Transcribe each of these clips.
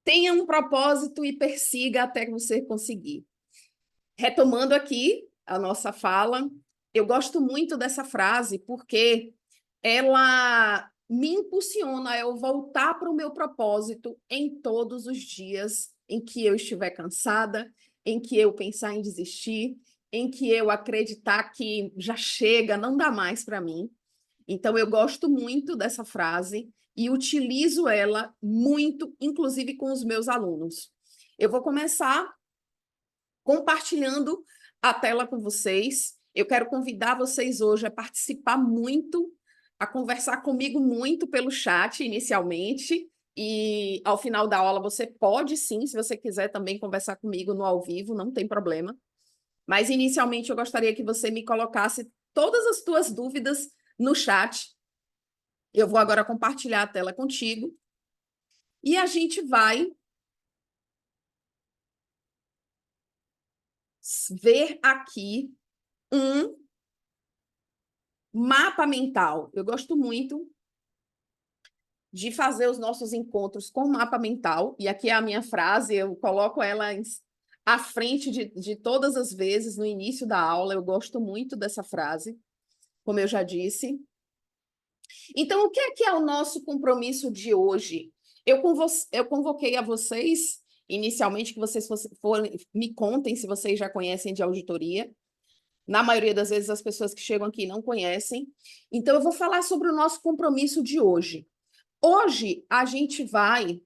Tenha um propósito e persiga até que você conseguir. Retomando aqui a nossa fala, eu gosto muito dessa frase porque ela me impulsiona a eu voltar para o meu propósito em todos os dias em que eu estiver cansada, em que eu pensar em desistir, em que eu acreditar que já chega, não dá mais para mim. Então, eu gosto muito dessa frase e utilizo ela muito, inclusive com os meus alunos. Eu vou começar compartilhando a tela com vocês. Eu quero convidar vocês hoje a participar muito, a conversar comigo muito pelo chat inicialmente. E ao final da aula você pode sim, se você quiser também conversar comigo no ao vivo, não tem problema. Mas inicialmente eu gostaria que você me colocasse todas as suas dúvidas no chat. Eu vou agora compartilhar a tela contigo e a gente vai ver aqui um mapa mental. Eu gosto muito de fazer os nossos encontros com mapa mental, e aqui é a minha frase, eu coloco ela à frente de todas as vezes no início da aula, eu gosto muito dessa frase, como eu já disse. Então, o que é o nosso compromisso de hoje? Eu convoquei a vocês, inicialmente, que vocês me contem se vocês já conhecem de auditoria. Na maioria das vezes, as pessoas que chegam aqui não conhecem. Então, eu vou falar sobre o nosso compromisso de hoje. Hoje, a gente vai...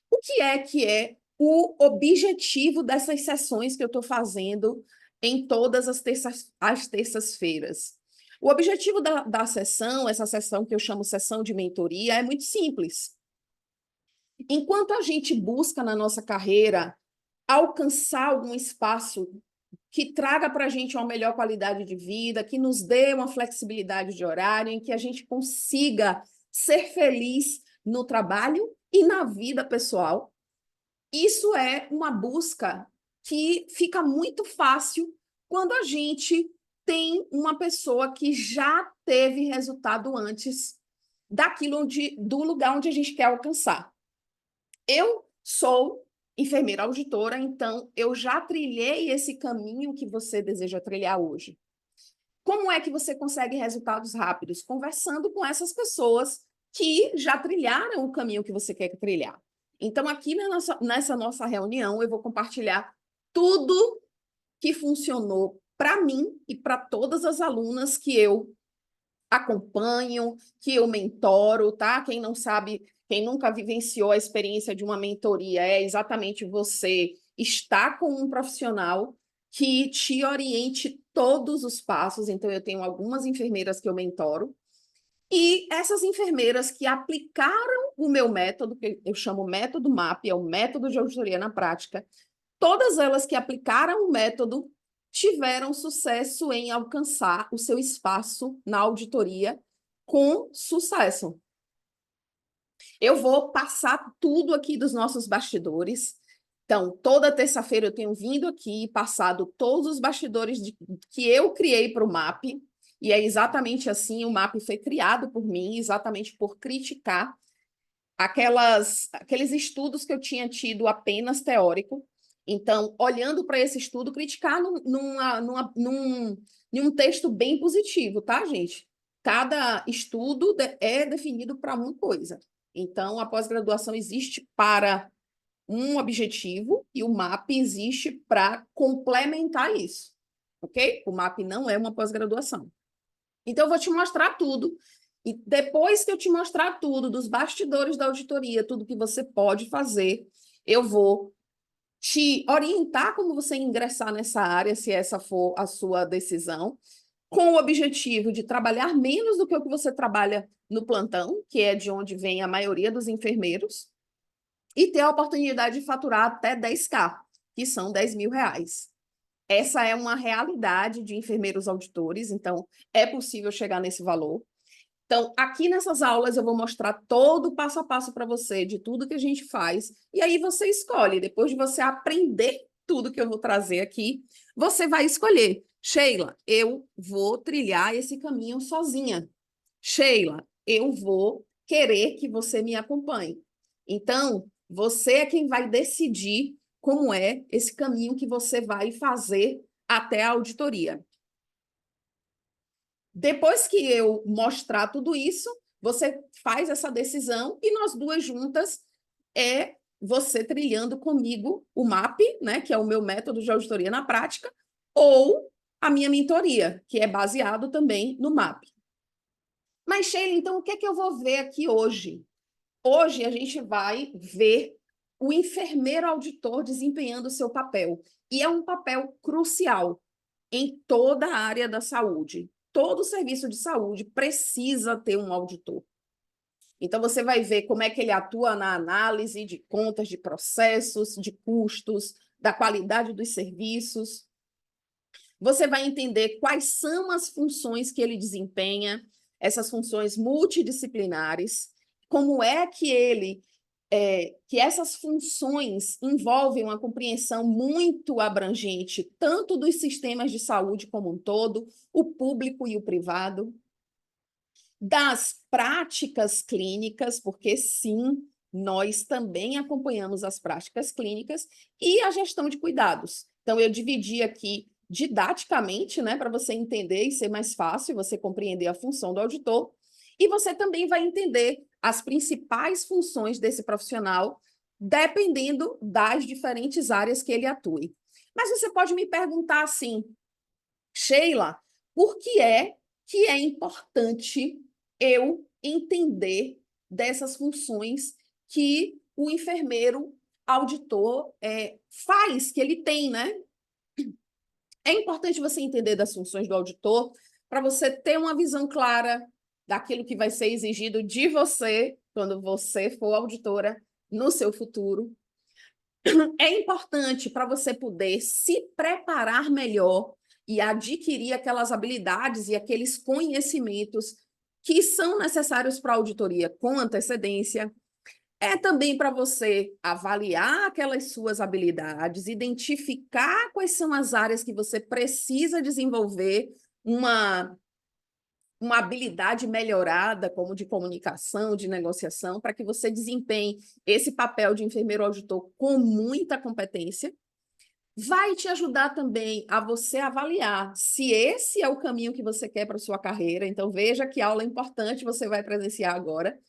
O que é o objetivo dessas sessões que eu estou fazendo em todas as terças-feiras? O objetivo da sessão, essa sessão que eu chamo sessão de mentoria, é muito simples. Enquanto a gente busca na nossa carreira alcançar algum espaço que traga para a gente uma melhor qualidade de vida, que nos dê uma flexibilidade de horário, em que a gente consiga ser feliz no trabalho e na vida pessoal, isso é uma busca que fica muito fácil quando a gente tem uma pessoa que já teve resultado antes do lugar onde a gente quer alcançar. Eu sou enfermeira auditora, então eu já trilhei esse caminho que você deseja trilhar hoje. Como é que você consegue resultados rápidos? Conversando com essas pessoas que já trilharam o caminho que você quer trilhar. Então, aqui nessa nossa reunião, eu vou compartilhar tudo que funcionou para mim e para todas as alunas que eu acompanho, que eu mentoro, tá? Quem não sabe, quem nunca vivenciou a experiência de uma mentoria, é exatamente você estar com um profissional que te oriente todos os passos. Então, eu tenho algumas enfermeiras que eu mentoro, e essas enfermeiras que aplicaram o meu método, que eu chamo método MAP, é o método de auditoria na prática, todas elas que aplicaram o método tiveram sucesso em alcançar o seu espaço na auditoria com sucesso. Eu vou passar tudo aqui dos nossos bastidores. Então, toda terça-feira eu tenho vindo aqui e passado todos os bastidores que eu criei para o MAP, e é exatamente assim, o MAP foi criado por mim, exatamente por criticar aqueles estudos que eu tinha tido apenas teórico. Então, olhando para esse estudo, criticar num texto bem positivo, tá, gente? Cada estudo é definido para uma coisa. Então, a pós-graduação existe para um objetivo e o MAP existe para complementar isso, ok? O MAP não é uma pós-graduação. Então, eu vou te mostrar tudo. E depois que eu te mostrar tudo, dos bastidores da auditoria, tudo que você pode fazer, eu vou te orientar como você ingressar nessa área, se essa for a sua decisão, com o objetivo de trabalhar menos do que o que você trabalha no plantão, que é de onde vem a maioria dos enfermeiros, e ter a oportunidade de faturar até 10K, que são 10 mil reais. Essa é uma realidade de enfermeiros auditores, então é possível chegar nesse valor. Então, aqui nessas aulas eu vou mostrar todo o passo a passo para você de tudo que a gente faz, e aí você escolhe, depois de você aprender tudo que eu vou trazer aqui, você vai escolher. Sheila, eu vou trilhar esse caminho sozinha. Sheila, eu vou querer que você me acompanhe. Então, Você é quem vai decidir como é esse caminho que você vai fazer até a auditoria. Depois que eu mostrar tudo isso, você faz essa decisão e nós duas juntas você trilhando comigo o MAP, né, que é o meu método de auditoria na prática, ou a minha mentoria, que é baseado também no MAP. Mas, Sheila, então o que é que eu vou ver aqui hoje? Hoje a gente vai ver o enfermeiro auditor desempenhando o seu papel. E é um papel crucial em toda a área da saúde. Todo serviço de saúde precisa ter um auditor. Então, você vai ver como é que ele atua na análise de contas, de processos, de custos, da qualidade dos serviços. Você vai entender quais são as funções que ele desempenha, essas funções multidisciplinares, como é que essas funções envolvem uma compreensão muito abrangente, tanto dos sistemas de saúde como um todo, o público e o privado, das práticas clínicas, porque sim, nós também acompanhamos as práticas clínicas e a gestão de cuidados. Então, eu dividi aqui didaticamente, né, para você entender e ser mais fácil você compreender a função do auditor, e você também vai entender as principais funções desse profissional, dependendo das diferentes áreas que ele atue. Mas você pode me perguntar assim, Sheila, por que é importante eu entender dessas funções que o enfermeiro auditor faz, que ele tem, né? É importante você entender das funções do auditor para você ter uma visão clara daquilo que vai ser exigido de você quando você for auditora no seu futuro. É importante para você poder se preparar melhor e adquirir aquelas habilidades e aqueles conhecimentos que são necessários para a auditoria com antecedência. É também para você avaliar aquelas suas habilidades, identificar quais são as áreas que você precisa desenvolver uma habilidade melhorada, como de comunicação, de negociação, para que você desempenhe esse papel de enfermeiro auditor com muita competência. Vai te ajudar também a você avaliar se esse é o caminho que você quer para a sua carreira. Então, veja que aula importante você vai presenciar agora.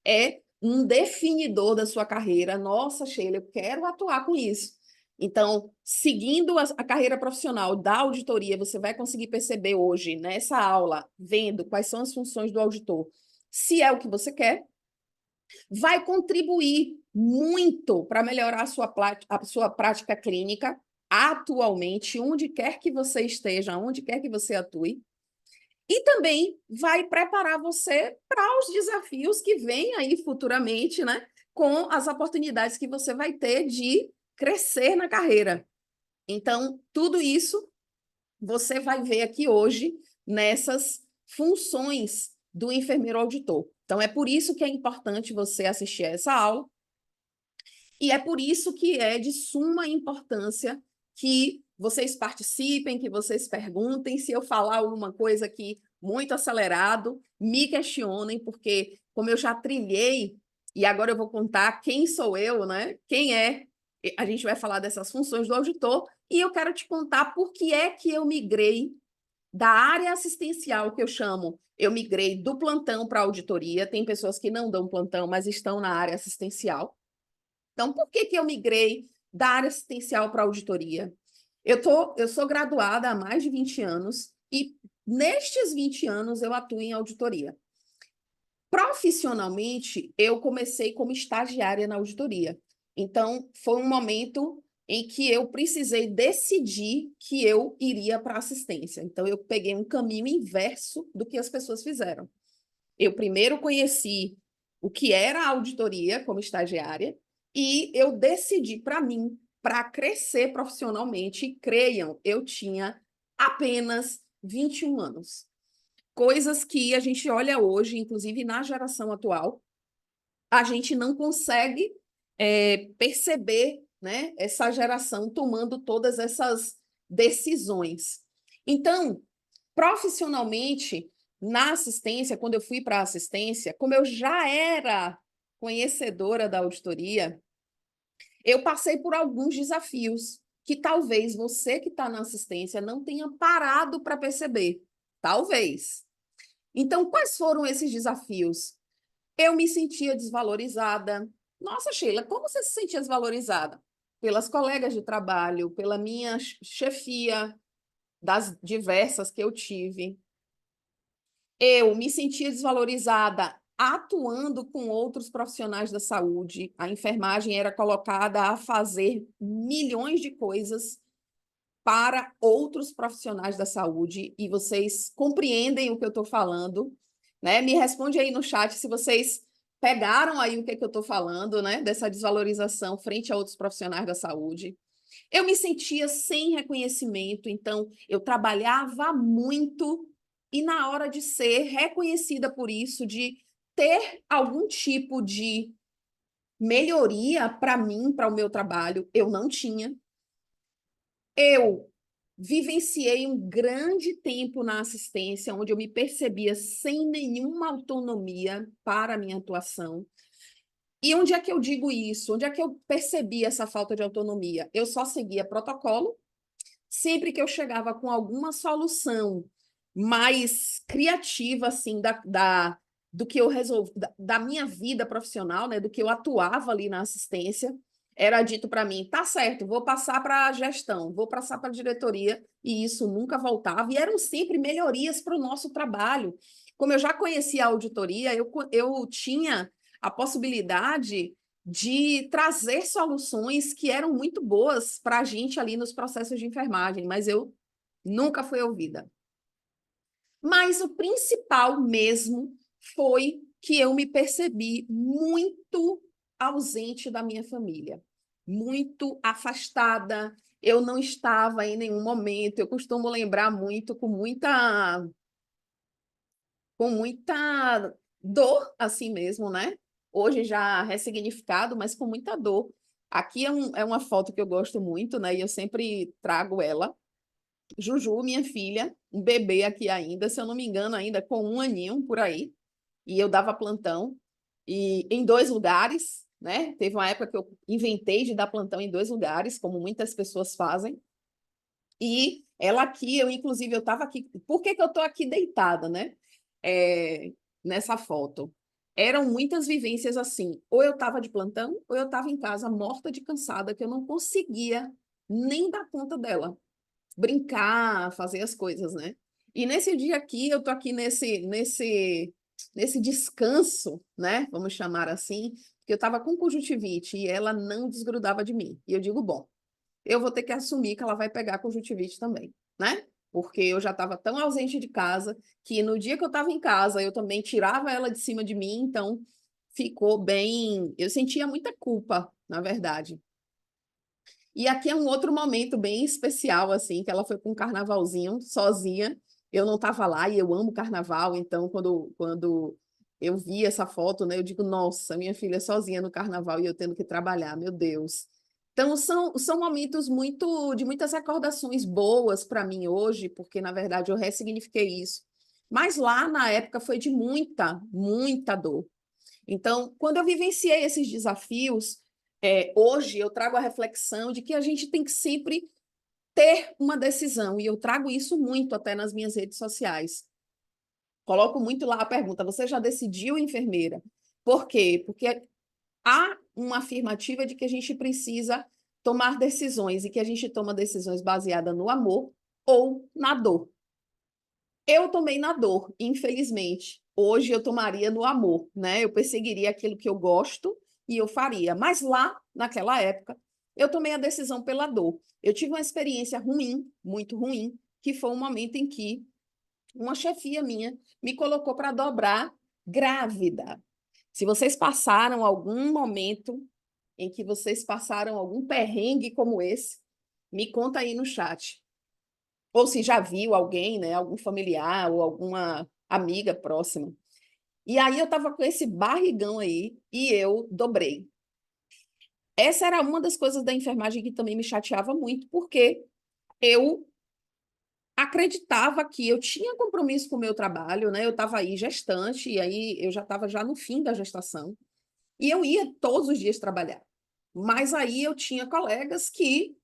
É um definidor da sua carreira. Nossa, Sheila, eu quero atuar com isso. Então, seguindo a carreira profissional da auditoria, você vai conseguir perceber hoje, nessa aula, vendo quais são as funções do auditor, se é o que você quer, vai contribuir muito para melhorar a sua prática clínica atualmente, onde quer que você esteja, onde quer que você atue, e também vai preparar você para os desafios que vêm aí futuramente, né? Com as oportunidades que você vai ter de crescer na carreira. Então, tudo isso você vai ver aqui hoje nessas funções do enfermeiro auditor. Então, é por isso que é importante você assistir a essa aula, e é por isso que é de suma importância que vocês participem, que vocês perguntem. Se eu falar alguma coisa aqui muito acelerado, me questionem, porque como eu já trilhei, e agora eu vou contar quem sou eu, né? Quem é? A gente vai falar dessas funções do auditor, e eu quero te contar por que é que eu migrei da área assistencial, que eu migrei do plantão para a auditoria. Tem pessoas que não dão plantão, mas estão na área assistencial. Então, por que eu migrei da área assistencial para a auditoria? Eu sou graduada há mais de 20 anos e nestes 20 anos eu atuo em auditoria. Profissionalmente, eu comecei como estagiária na auditoria. Então, foi um momento em que eu precisei decidir que eu iria para assistência. Então, eu peguei um caminho inverso do que as pessoas fizeram. Eu primeiro conheci o que era a auditoria como estagiária e eu decidi para mim, para crescer profissionalmente, e creiam, eu tinha apenas 21 anos. Coisas que a gente olha hoje, inclusive na geração atual, a gente não consegue perceber, né, essa geração tomando todas essas decisões. Então, profissionalmente, na assistência, quando eu fui para a assistência, como eu já era conhecedora da auditoria, Eu passei por alguns desafios que talvez você que está na assistência não tenha parado para perceber. Talvez. Então, quais foram esses desafios? Eu me sentia desvalorizada. Nossa, Sheila, como você se sentia desvalorizada? Pelas colegas de trabalho, pela minha chefia, das diversas que eu tive. Eu me sentia desvalorizada atuando com outros profissionais da saúde. A enfermagem era colocada a fazer milhões de coisas para outros profissionais da saúde, e vocês compreendem o que eu estou falando, né? Me responde aí no chat se vocês pegaram aí o que eu estou falando, né? Dessa desvalorização frente a outros profissionais da saúde. Eu me sentia sem reconhecimento, então eu trabalhava muito e na hora de ser reconhecida por isso, de ter algum tipo de melhoria para mim, para o meu trabalho, eu não tinha. Eu vivenciei um grande tempo na assistência, onde eu me percebia sem nenhuma autonomia para a minha atuação. E onde é que eu digo isso? Onde é que eu percebi essa falta de autonomia? Eu só seguia protocolo. Sempre que eu chegava com alguma solução mais criativa, assim, do que eu resolvi, da minha vida profissional, né, do que eu atuava ali na assistência, era dito para mim, tá certo, vou passar para a gestão, vou passar para a diretoria, e isso nunca voltava, e eram sempre melhorias para o nosso trabalho. Como eu já conhecia a auditoria, eu tinha a possibilidade de trazer soluções que eram muito boas para a gente ali nos processos de enfermagem, mas eu nunca fui ouvida. Mas o principal mesmo foi que eu me percebi muito ausente da minha família, muito afastada. Eu não estava em nenhum momento. Eu costumo lembrar muito com muita dor, assim mesmo, né? Hoje já ressignificado, mas com muita dor. Aqui é uma foto que eu gosto muito, né? E eu sempre trago ela. Juju, minha filha, um bebê aqui ainda, se eu não me engano, ainda com 1 aninho por aí. E eu dava plantão e em 2 lugares, né? Teve uma época que eu inventei de dar plantão em 2 lugares, como muitas pessoas fazem. E ela aqui, inclusive, eu estava aqui. Por que eu estou aqui deitada, né? Nessa foto. Eram muitas vivências assim. Ou eu estava de plantão, ou eu estava em casa morta de cansada, que eu não conseguia nem dar conta dela. Brincar, fazer as coisas, né? E nesse dia aqui, eu tô aqui nesse descanso, né? Vamos chamar assim, porque eu estava com conjuntivite e ela não desgrudava de mim. E eu digo, bom, eu vou ter que assumir que ela vai pegar conjuntivite também, né? Porque eu já estava tão ausente de casa que no dia que eu estava em casa, eu também tirava ela de cima de mim, então ficou bem. Eu sentia muita culpa, na verdade. E aqui é um outro momento bem especial, assim, que ela foi para um carnavalzinho sozinha. Eu não estava lá e eu amo carnaval, então quando eu vi essa foto, né, eu digo, nossa, minha filha sozinha no carnaval e eu tendo que trabalhar, meu Deus. Então são momentos de muitas recordações boas para mim hoje, porque na verdade eu ressignifiquei isso. Mas lá na época foi de muita dor. Então, quando eu vivenciei esses desafios, hoje eu trago a reflexão de que a gente tem que sempre ter uma decisão, e eu trago isso muito até nas minhas redes sociais. Coloco muito lá a pergunta: você já decidiu, enfermeira? Por quê? Porque há uma afirmativa de que a gente precisa tomar decisões e que a gente toma decisões baseadas no amor ou na dor. Eu tomei na dor, infelizmente. Hoje eu tomaria no amor, né? Eu perseguiria aquilo que eu gosto e eu faria. Mas lá, naquela época, eu tomei a decisão pela dor. Eu tive uma experiência ruim, muito ruim, que foi um momento em que uma chefia minha me colocou para dobrar grávida. Se vocês passaram algum momento em que vocês passaram algum perrengue como esse, me conta aí no chat. Ou se já viu alguém, né, algum familiar ou alguma amiga próxima. E aí eu estava com esse barrigão aí e eu dobrei. Essa era uma das coisas da enfermagem que também me chateava muito, porque eu acreditava que eu tinha compromisso com o meu trabalho, né? Eu estava aí gestante, e aí eu já estava já no fim da gestação, e eu ia todos os dias trabalhar. Mas aí eu tinha colegas que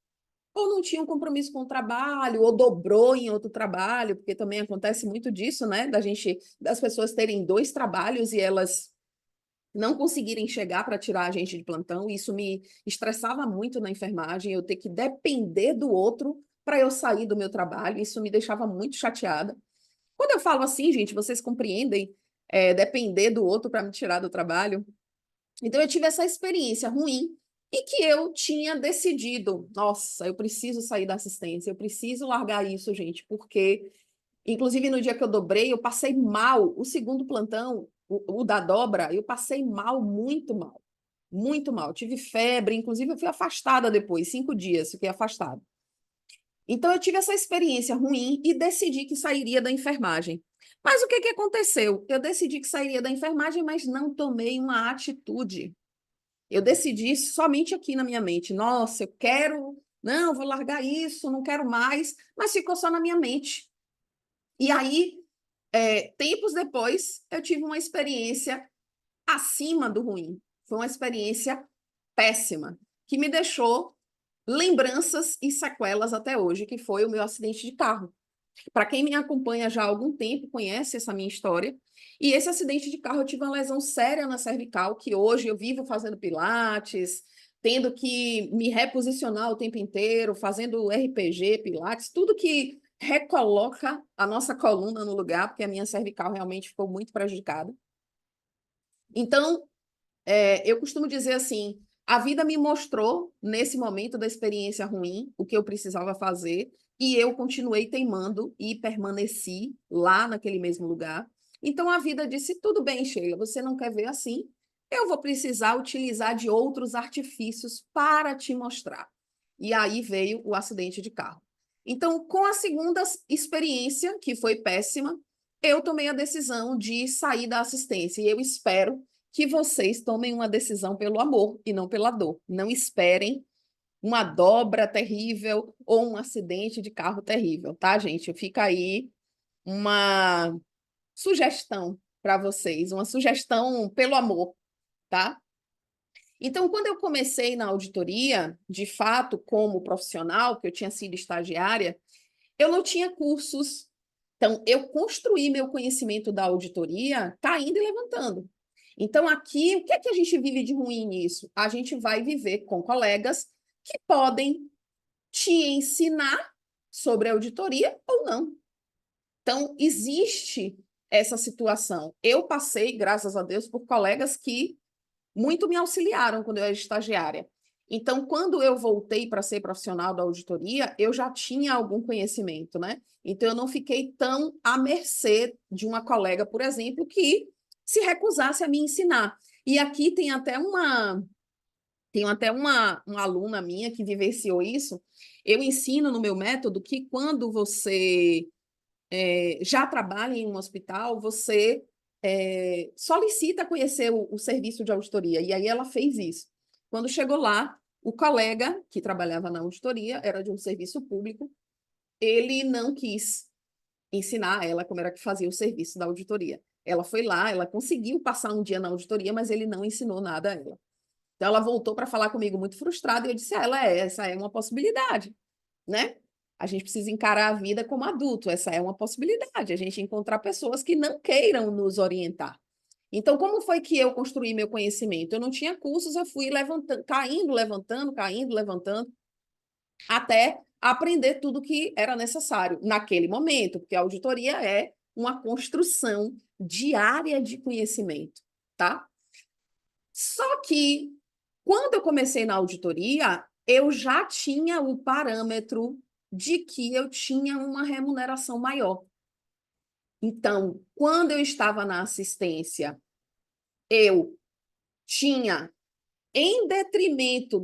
ou não tinham compromisso com o trabalho, ou dobrou em outro trabalho, porque também acontece muito disso, né? Das pessoas terem 2 trabalhos e elas não conseguirem chegar para tirar a gente de plantão. Isso me estressava muito na enfermagem, eu ter que depender do outro para eu sair do meu trabalho, isso me deixava muito chateada. Quando eu falo assim, gente, vocês compreendem, depender do outro para me tirar do trabalho? Então, eu tive essa experiência ruim e que eu tinha decidido, nossa, eu preciso sair da assistência, eu preciso largar isso, gente, porque, inclusive, no dia que eu dobrei, eu passei mal. O segundo plantão, o da dobra, eu passei mal, muito mal. Muito mal. Tive febre, inclusive, eu fui afastada depois, 5 dias, fiquei afastada. Então, eu tive essa experiência ruim e decidi que sairia da enfermagem. Mas o que que aconteceu? Eu decidi que sairia da enfermagem, mas não tomei uma atitude. Eu decidi somente aqui na minha mente. Nossa, eu quero, não, vou largar isso, não quero mais, mas ficou só na minha mente. E aí, tempos depois, eu tive uma experiência acima do ruim. Foi uma experiência péssima, que me deixou lembranças e sequelas até hoje, que foi o meu acidente de carro. Para quem me acompanha já há algum tempo, conhece essa minha história. E esse acidente de carro, eu tive uma lesão séria na cervical, que hoje eu vivo fazendo pilates, tendo que me reposicionar o tempo inteiro, fazendo RPG, pilates, tudo que recoloca a nossa coluna no lugar, porque a minha cervical realmente ficou muito prejudicada. Então, eu costumo dizer assim, a vida me mostrou, nesse momento da experiência ruim, o que eu precisava fazer, e eu continuei teimando e permaneci lá naquele mesmo lugar. Então, a vida disse, tudo bem, Sheila, você não quer ver assim? Eu vou precisar utilizar de outros artifícios para te mostrar. E aí veio o acidente de carro. Então, com a segunda experiência, que foi péssima, eu tomei a decisão de sair da assistência. E eu espero que vocês tomem uma decisão pelo amor e não pela dor. Não esperem uma dobra terrível ou um acidente de carro terrível, tá, gente? Fica aí uma sugestão para vocês, uma sugestão pelo amor, tá? Então, quando eu comecei na auditoria, de fato, como profissional, que eu tinha sido estagiária, eu não tinha cursos. Então, eu construí meu conhecimento da auditoria caindo e levantando. Então, aqui, o que é que a gente vive de ruim nisso? A gente vai viver com colegas que podem te ensinar sobre auditoria ou não. Então, existe essa situação. Eu passei, graças a Deus, por colegas que muito me auxiliaram quando eu era estagiária. Então, quando eu voltei para ser profissional da auditoria, eu já tinha algum conhecimento, né? Então, eu não fiquei tão à mercê de uma colega, por exemplo, que se recusasse a me ensinar. E aqui tem até uma aluna minha que vivenciou isso. Eu ensino no meu método que quando você já trabalha em um hospital, você solicita conhecer o serviço de auditoria. E aí ela fez isso. Quando chegou lá, o colega que trabalhava na auditoria, era de um serviço público, ele não quis ensinar a ela como era que fazia o serviço da auditoria. Ela foi lá, ela conseguiu passar um dia na auditoria, mas ele não ensinou nada a ela. Então ela voltou para falar comigo muito frustrada e eu disse a ela, essa é uma possibilidade, né? A gente precisa encarar a vida como adulto, essa é uma possibilidade, a gente encontrar pessoas que não queiram nos orientar. Então, como foi que eu construí meu conhecimento? Eu não tinha cursos, eu fui levantando, caindo, levantando, até aprender tudo que era necessário naquele momento, porque a auditoria é uma construção diária de conhecimento, tá? Só que, quando eu comecei na auditoria, eu já tinha o parâmetro de que eu tinha uma remuneração maior. Então, quando eu estava na assistência, eu tinha, em detrimento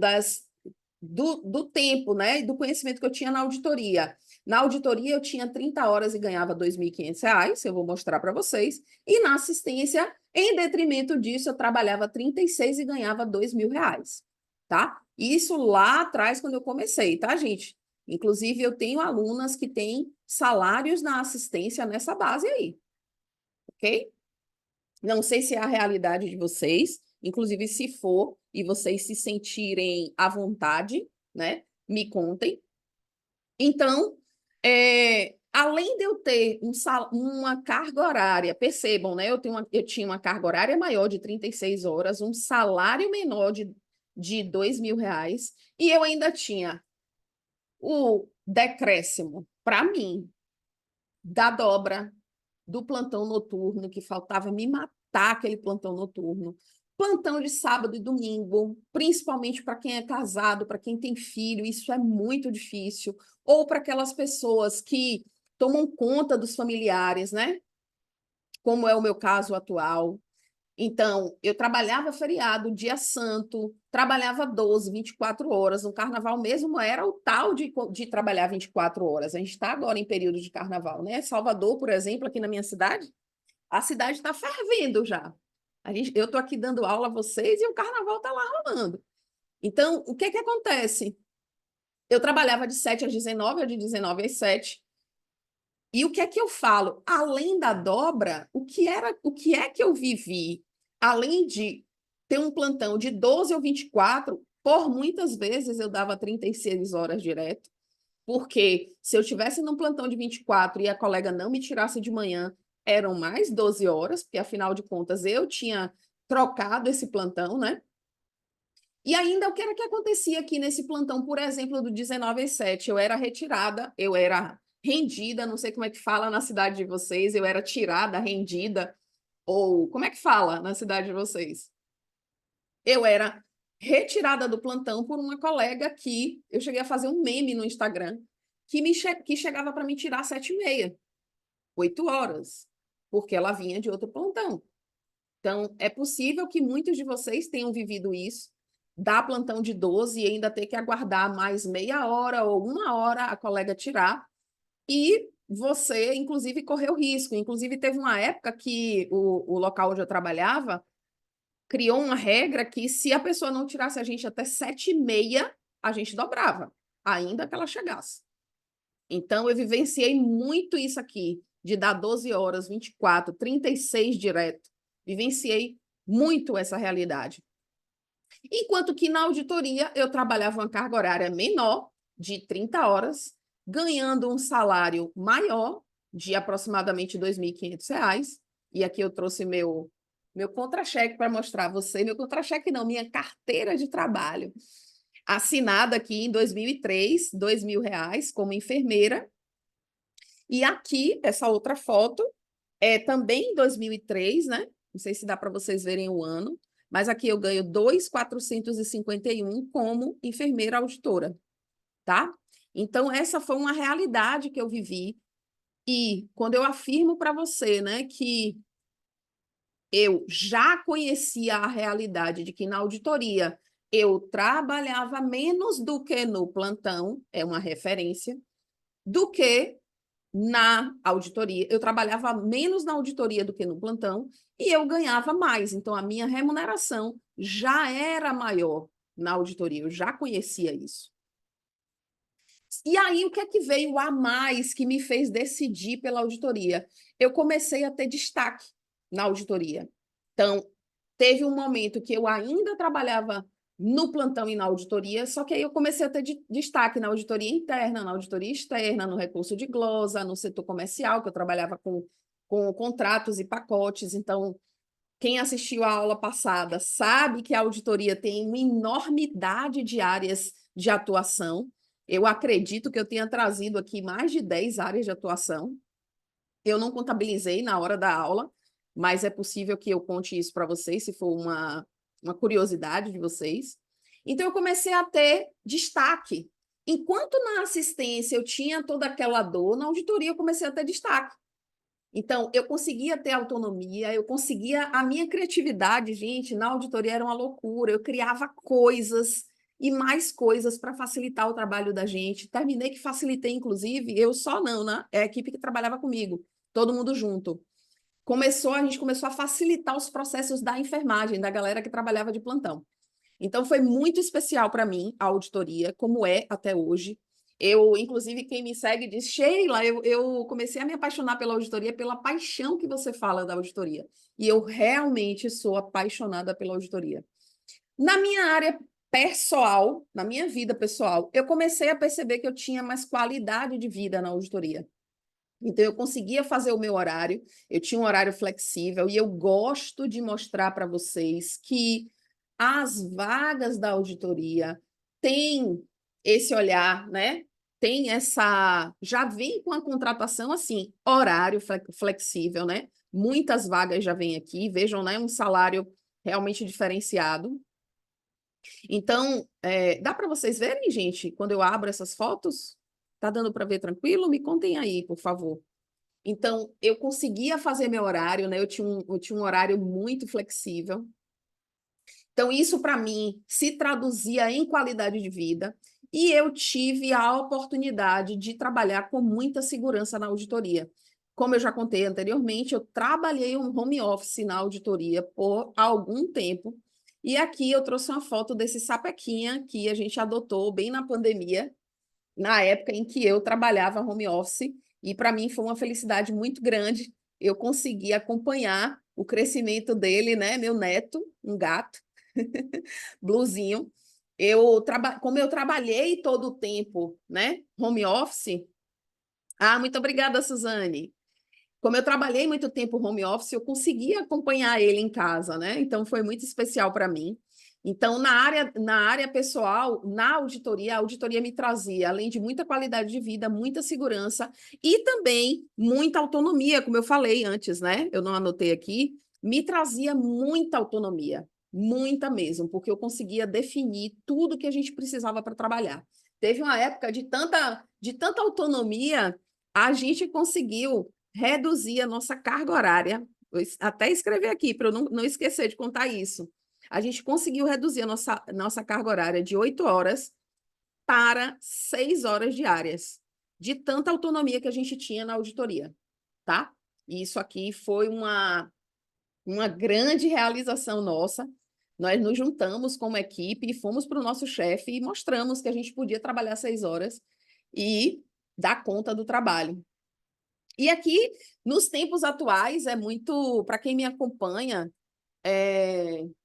do tempo, né, do conhecimento que eu tinha na auditoria. Na auditoria, eu tinha 30 horas e ganhava R$ 2.500, eu vou mostrar para vocês. E na assistência, em detrimento disso, eu trabalhava 36 e ganhava R$ 2.000, tá? Isso lá atrás, quando eu comecei, tá, gente? Inclusive, eu tenho alunas que têm salários na assistência nessa base aí, ok? Não sei se é a realidade de vocês, Inclusive, se for e vocês se sentirem à vontade, né, me contem. Então, além de eu ter uma carga horária, percebam, né? Eu tinha uma carga horária maior de 36 horas, um salário menor de R$ 2.000, e eu ainda tinha o decréscimo para mim da dobra do plantão noturno, que faltava me matar aquele plantão noturno. Plantão de sábado e domingo, principalmente para quem é casado, para quem tem filho, isso é muito difícil. Ou para aquelas pessoas que tomam conta dos familiares, né? Como é o meu caso atual. Então, eu trabalhava feriado, dia santo, trabalhava 12, 24 horas. No carnaval mesmo era o tal de trabalhar 24 horas. A gente está agora em período de carnaval, né? Salvador, por exemplo, aqui na minha cidade, a cidade está fervendo já. Eu estou aqui dando aula a vocês e o carnaval está lá rolando. Então, o que acontece? Eu trabalhava de 7 às 19, ou de 19 às 7. E o que é que eu falo? Além da dobra, o que é que eu vivi? Além de ter um plantão de 12 ou 24, por muitas vezes eu dava 36 horas direto, porque se eu tivesse num plantão de 24 e a colega não me tirasse de manhã, eram mais 12 horas, porque afinal de contas eu tinha trocado esse plantão, né? E ainda o que era que acontecia aqui nesse plantão, por exemplo, do 19 às 7? Eu era retirada, eu era rendida, não sei como é que fala na cidade de vocês, eu era tirada, rendida, ou como é que fala na cidade de vocês? Eu era retirada do plantão por uma colega que eu cheguei a fazer um meme no Instagram que chegava para me tirar às 7h30, 8 horas, porque ela vinha de outro plantão. Então, é possível que muitos de vocês tenham vivido isso, dar plantão de 12 e ainda ter que aguardar mais meia hora ou uma hora a colega tirar, e você, inclusive, correu risco. Inclusive, teve uma época que o local onde eu trabalhava criou uma regra que se a pessoa não tirasse a gente até 7h30, a gente dobrava, ainda que ela chegasse. Então, eu vivenciei muito isso aqui, de dar 12 horas, 24, 36 direto. Vivenciei muito essa realidade. Enquanto que na auditoria eu trabalhava uma carga horária menor, de 30 horas, ganhando um salário maior, de aproximadamente R$ 2.500. E aqui eu trouxe meu contra-cheque para mostrar a você. Meu contra-cheque não, minha carteira de trabalho. Assinada aqui em 2003, R$ 2.000 como enfermeira. E aqui, essa outra foto, é também em 2003, né? Não sei se dá para vocês verem o ano, mas aqui eu ganho 2.451 como enfermeira auditora, tá? Então, essa foi uma realidade que eu vivi. E quando eu afirmo para você, né, que eu já conhecia a realidade de que na auditoria eu trabalhava menos do que no plantão, é uma referência, do que na auditoria. Eu trabalhava menos na auditoria do que no plantão e eu ganhava mais. Então, a minha remuneração já era maior na auditoria, eu já conhecia isso. E aí, o que é que veio a mais que me fez decidir pela auditoria? Eu comecei a ter destaque na auditoria. Então, teve um momento que eu ainda trabalhava no plantão e na auditoria, só que aí eu comecei a ter destaque na auditoria interna, na auditoria externa, no recurso de glosa, no setor comercial, que eu trabalhava com contratos e pacotes. Então, quem assistiu à aula passada sabe que a auditoria tem uma enormidade de áreas de atuação. Eu acredito que eu tenha trazido aqui mais de 10 áreas de atuação. Eu não contabilizei na hora da aula, mas é possível que eu conte isso para vocês, se for uma curiosidade de vocês. Então, eu comecei a ter destaque. Enquanto na assistência eu tinha toda aquela dor, na auditoria eu comecei a ter destaque. Então, eu conseguia ter autonomia, eu conseguia... A minha criatividade, gente, na auditoria era uma loucura. Eu criava coisas e mais coisas para facilitar o trabalho da gente. Terminei que facilitei, inclusive, eu só não, né? É a equipe que trabalhava comigo, todo mundo junto. A gente começou a facilitar os processos da enfermagem, da galera que trabalhava de plantão. Então, foi muito especial para mim a auditoria, como é até hoje. Inclusive, quem me segue diz, Sheila, eu comecei a me apaixonar pela auditoria pela paixão que você fala da auditoria. E eu realmente sou apaixonada pela auditoria. Na minha área pessoal, na minha vida pessoal, eu comecei a perceber que eu tinha mais qualidade de vida na auditoria. Então, eu conseguia fazer o meu horário, eu tinha um horário flexível, e eu gosto de mostrar para vocês que as vagas da auditoria têm esse olhar, né? Tem essa. Já vem com a contratação assim, horário flexível, né? Muitas vagas já vêm aqui, vejam, né? Um salário realmente diferenciado. Então, dá para vocês verem, gente, quando eu abro essas fotos? Tá dando para ver tranquilo? Me contem aí, por favor. Então, eu conseguia fazer meu horário, né? Eu tinha um horário muito flexível. Então, isso para mim se traduzia em qualidade de vida. E eu tive a oportunidade de trabalhar com muita segurança na auditoria. Como eu já contei anteriormente, eu trabalhei um home office na auditoria por algum tempo. E aqui eu trouxe uma foto desse sapequinha que a gente adotou bem na pandemia, na época em que eu trabalhava home office. E para mim foi uma felicidade muito grande. Eu consegui acompanhar o crescimento dele, né? Meu neto, um gato, Bluzinho. Como eu trabalhei todo o tempo, né? Home office. Ah, muito obrigada, Suzane. Como eu trabalhei muito tempo home office, eu consegui acompanhar ele em casa, né? Então foi muito especial para mim. Então, na área pessoal, na auditoria, a auditoria me trazia, além de muita qualidade de vida, muita segurança e também muita autonomia, como eu falei antes, né? Eu não anotei aqui, me trazia muita autonomia, muita mesmo, porque eu conseguia definir tudo que a gente precisava para trabalhar. Teve uma época de tanta autonomia, a gente conseguiu reduzir a nossa carga horária. Vou até escrever aqui para eu não esquecer de contar isso. A gente conseguiu reduzir a nossa carga horária de 8 horas para 6 horas diárias, de tanta autonomia que a gente tinha na auditoria, tá? E isso aqui foi uma grande realização nossa. Nós nos juntamos como equipe e fomos para o nosso chefe e mostramos que a gente podia trabalhar 6 horas e dar conta do trabalho. E aqui, nos tempos atuais, é muito, para quem me acompanha,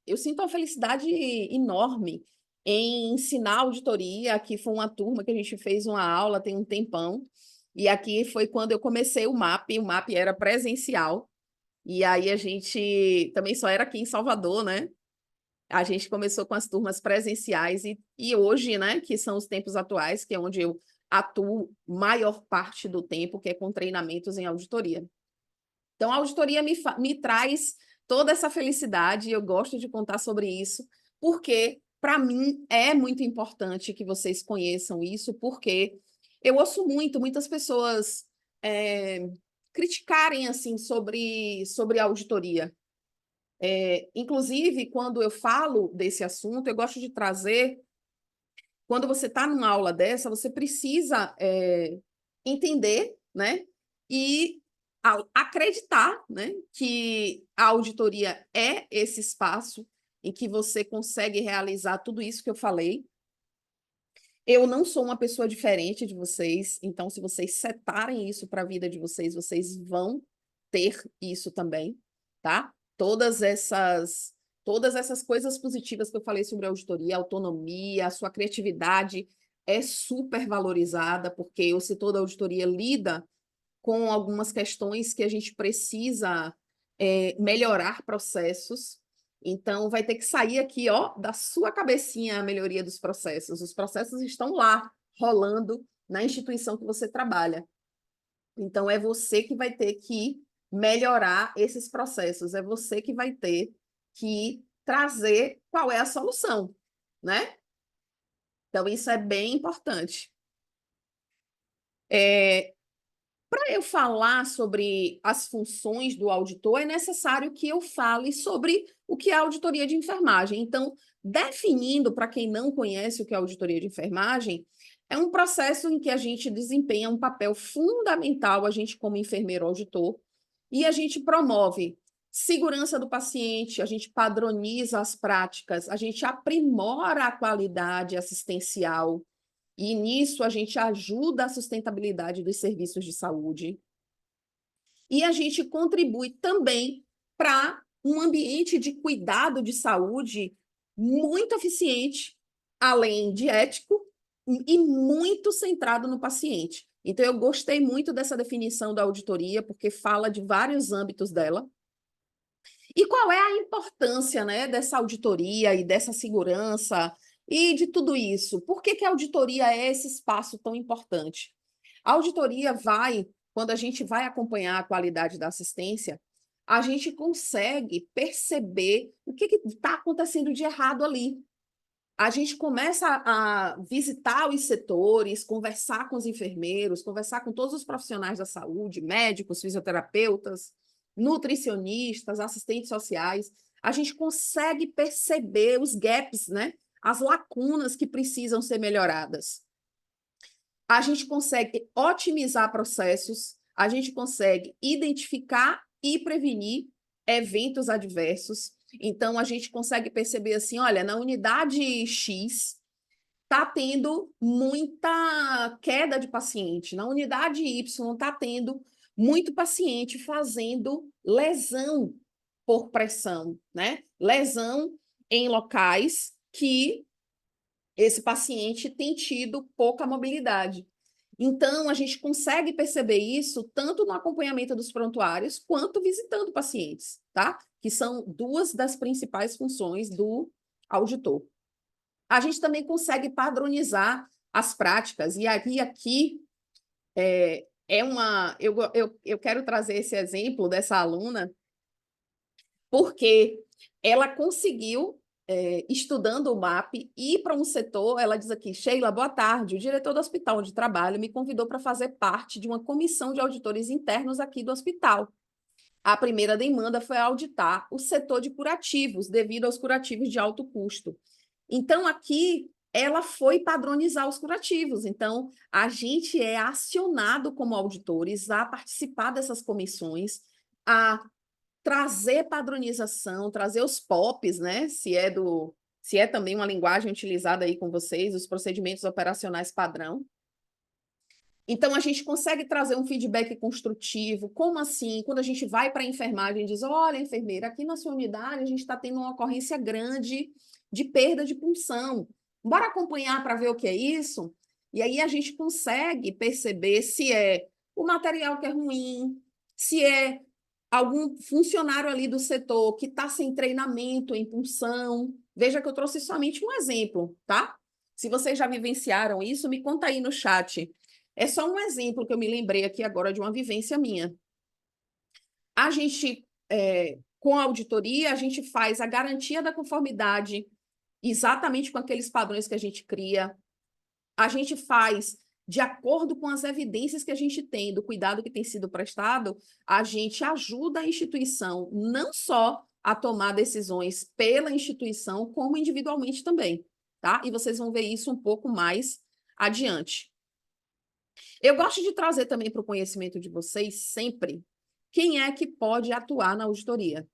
eu sinto uma felicidade enorme em ensinar auditoria. Aqui foi uma turma que a gente fez uma aula tem um tempão, e aqui foi quando eu comecei o MAP era presencial, e aí a gente também só era aqui em Salvador, né? A gente começou com as turmas presenciais e hoje, né, que são os tempos atuais, que é onde eu atuo maior parte do tempo, que é com treinamentos em auditoria. Então, a auditoria me traz toda essa felicidade, eu gosto de contar sobre isso, porque, para mim, é muito importante que vocês conheçam isso, porque eu ouço muitas pessoas criticarem assim sobre a auditoria. Inclusive, quando eu falo desse assunto, eu gosto de trazer. Quando você está numa aula dessa, você precisa entender, né? E acreditar, né? Que a auditoria é esse espaço em que você consegue realizar tudo isso que eu falei. Eu não sou uma pessoa diferente de vocês, então, se vocês setarem isso para a vida de vocês, vocês vão ter isso também, tá? Todas essas coisas positivas que eu falei sobre a auditoria, autonomia, a sua criatividade é super valorizada, porque o setor da auditoria lida com algumas questões que a gente precisa melhorar processos. Então, vai ter que sair aqui, ó, da sua cabecinha a melhoria dos processos. Os processos estão lá, rolando na instituição que você trabalha. Então, é você que vai ter que melhorar esses processos, é você que vai ter que trazer qual é a solução, né? Então, isso é bem importante. Para eu falar sobre as funções do auditor, é necessário que eu fale sobre o que é a auditoria de enfermagem. Então, definindo, para quem não conhece o que é a auditoria de enfermagem, é um processo em que a gente desempenha um papel fundamental, a gente como enfermeiro auditor, e a gente promove segurança do paciente, a gente padroniza as práticas, a gente aprimora a qualidade assistencial, e nisso a gente ajuda a sustentabilidade dos serviços de saúde, e a gente contribui também para um ambiente de cuidado de saúde muito eficiente, além de ético, e muito centrado no paciente. Então, eu gostei muito dessa definição da auditoria, porque fala de vários âmbitos dela. E qual é a importância, né, dessa auditoria e dessa segurança e de tudo isso? Por que que a auditoria é esse espaço tão importante? A auditoria vai, quando a gente vai acompanhar a qualidade da assistência, a gente consegue perceber o que está acontecendo de errado ali. A gente começa a visitar os setores, conversar com os enfermeiros, conversar com todos os profissionais da saúde, médicos, fisioterapeutas, nutricionistas, assistentes sociais. A gente consegue perceber os gaps, né? As lacunas que precisam ser melhoradas. A gente consegue otimizar processos, a gente consegue identificar e prevenir eventos adversos. Então, a gente consegue perceber assim, olha, na unidade X está tendo muita queda de paciente, na unidade Y está tendo muito paciente fazendo lesão por pressão, né? Lesão em locais que esse paciente tem tido pouca mobilidade. Então, a gente consegue perceber isso tanto no acompanhamento dos prontuários, quanto visitando pacientes, tá? Que são duas das principais funções do auditor. A gente também consegue padronizar as práticas, e aqui eu quero trazer esse exemplo dessa aluna, porque ela conseguiu, estudando o MAP, ir para um setor. Ela diz aqui: Sheila, boa tarde, o diretor do hospital onde trabalho me convidou para fazer parte de uma comissão de auditores internos aqui do hospital. A primeira demanda foi auditar o setor de curativos, devido aos curativos de alto custo. Então, aqui, ela foi padronizar os curativos. Então, a gente é acionado como auditores a participar dessas comissões, a trazer padronização, trazer os POPs, né? Se é também uma linguagem utilizada aí com vocês, os procedimentos operacionais padrão. Então, a gente consegue trazer um feedback construtivo. Como assim? Quando a gente vai para a enfermagem e diz: olha, enfermeira, aqui na sua unidade a gente está tendo uma ocorrência grande de perda de punção. Bora acompanhar para ver o que é isso? E aí a gente consegue perceber se é o material que é ruim, se é algum funcionário ali do setor que está sem treinamento em punção. Veja que eu trouxe somente um exemplo, tá? Se vocês já vivenciaram isso, me conta aí no chat. É só um exemplo que eu me lembrei aqui agora de uma vivência minha. A gente, com a auditoria, a gente faz a garantia da conformidade exatamente com aqueles padrões que a gente cria. A gente faz de acordo com as evidências que a gente tem do cuidado que tem sido prestado. A gente ajuda a instituição não só a tomar decisões pela instituição, como individualmente também, tá? E vocês vão ver isso um pouco mais adiante. Eu gosto de trazer também para o conhecimento de vocês sempre quem é que pode atuar na auditoria,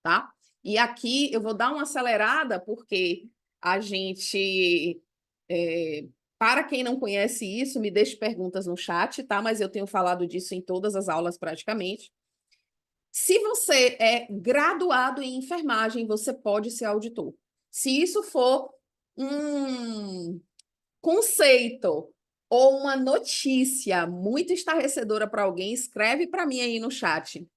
tá? E aqui eu vou dar uma acelerada, porque a gente, para quem não conhece isso, me deixe perguntas no chat, tá? Mas eu tenho falado disso em todas as aulas praticamente. Se você é graduado em enfermagem, você pode ser auditor. Se isso for um conceito ou uma notícia muito estarrecedora para alguém, escreve para mim aí no chat.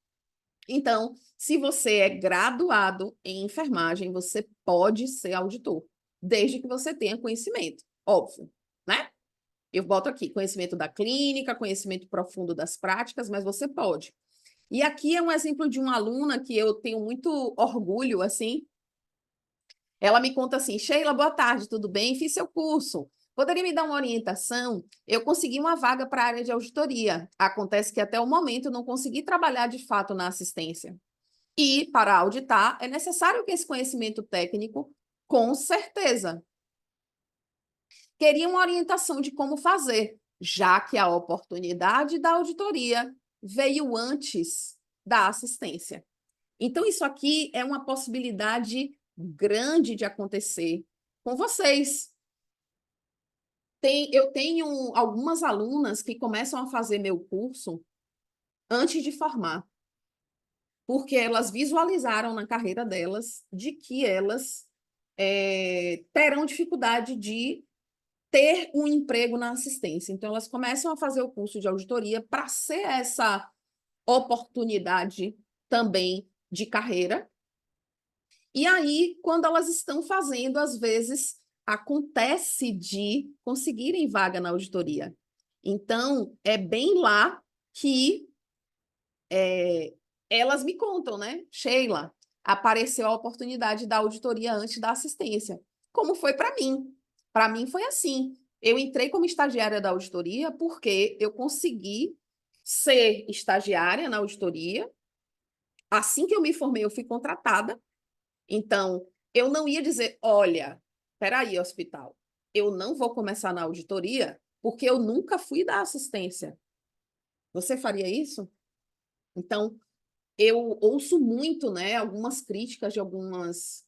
Então, se você é graduado em enfermagem, você pode ser auditor, desde que você tenha conhecimento, óbvio, né? Eu boto aqui conhecimento da clínica, conhecimento profundo das práticas, mas você pode. E aqui é um exemplo de uma aluna que eu tenho muito orgulho, assim. Ela me conta assim: Sheila, boa tarde, tudo bem? Fiz seu curso. Poderia me dar uma orientação? Eu consegui uma vaga para a área de auditoria. Acontece que até o momento não consegui trabalhar de fato na assistência. E para auditar é necessário que esse conhecimento técnico, com certeza. Queria uma orientação de como fazer, já que a oportunidade da auditoria veio antes da assistência. Então, isso aqui é uma possibilidade grande de acontecer com vocês. Eu tenho algumas alunas que começam a fazer meu curso antes de formar, porque elas visualizaram na carreira delas de que elas terão dificuldade de ter um emprego na assistência. Então, elas começam a fazer o curso de auditoria para ser essa oportunidade também de carreira. E aí, quando elas estão fazendo, às vezes, acontece de conseguirem vaga na auditoria. Então, é bem lá que elas me contam, né? Sheila, apareceu a oportunidade da auditoria antes da assistência. Como foi para mim? Para mim foi assim. Eu entrei como estagiária da auditoria porque eu consegui ser estagiária na auditoria. Assim que eu me formei, eu fui contratada. Então, eu não ia dizer, olha, peraí, hospital, eu não vou começar na auditoria porque eu nunca fui da assistência. Você faria isso? Então, eu ouço muito, né, algumas críticas de algumas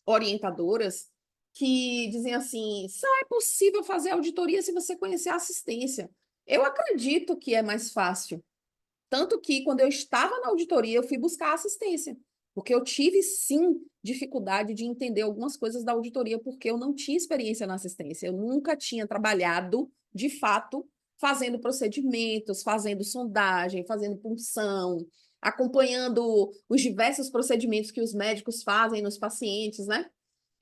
orientadoras que dizem assim, só é possível fazer auditoria se você conhecer a assistência. Eu acredito que é mais fácil. Tanto que, quando eu estava na auditoria, eu fui buscar assistência, porque eu tive, sim, dificuldade de entender algumas coisas da auditoria, porque eu não tinha experiência na assistência. Eu nunca tinha trabalhado, de fato, fazendo procedimentos, fazendo sondagem, fazendo punção, acompanhando os diversos procedimentos que os médicos fazem nos pacientes, né?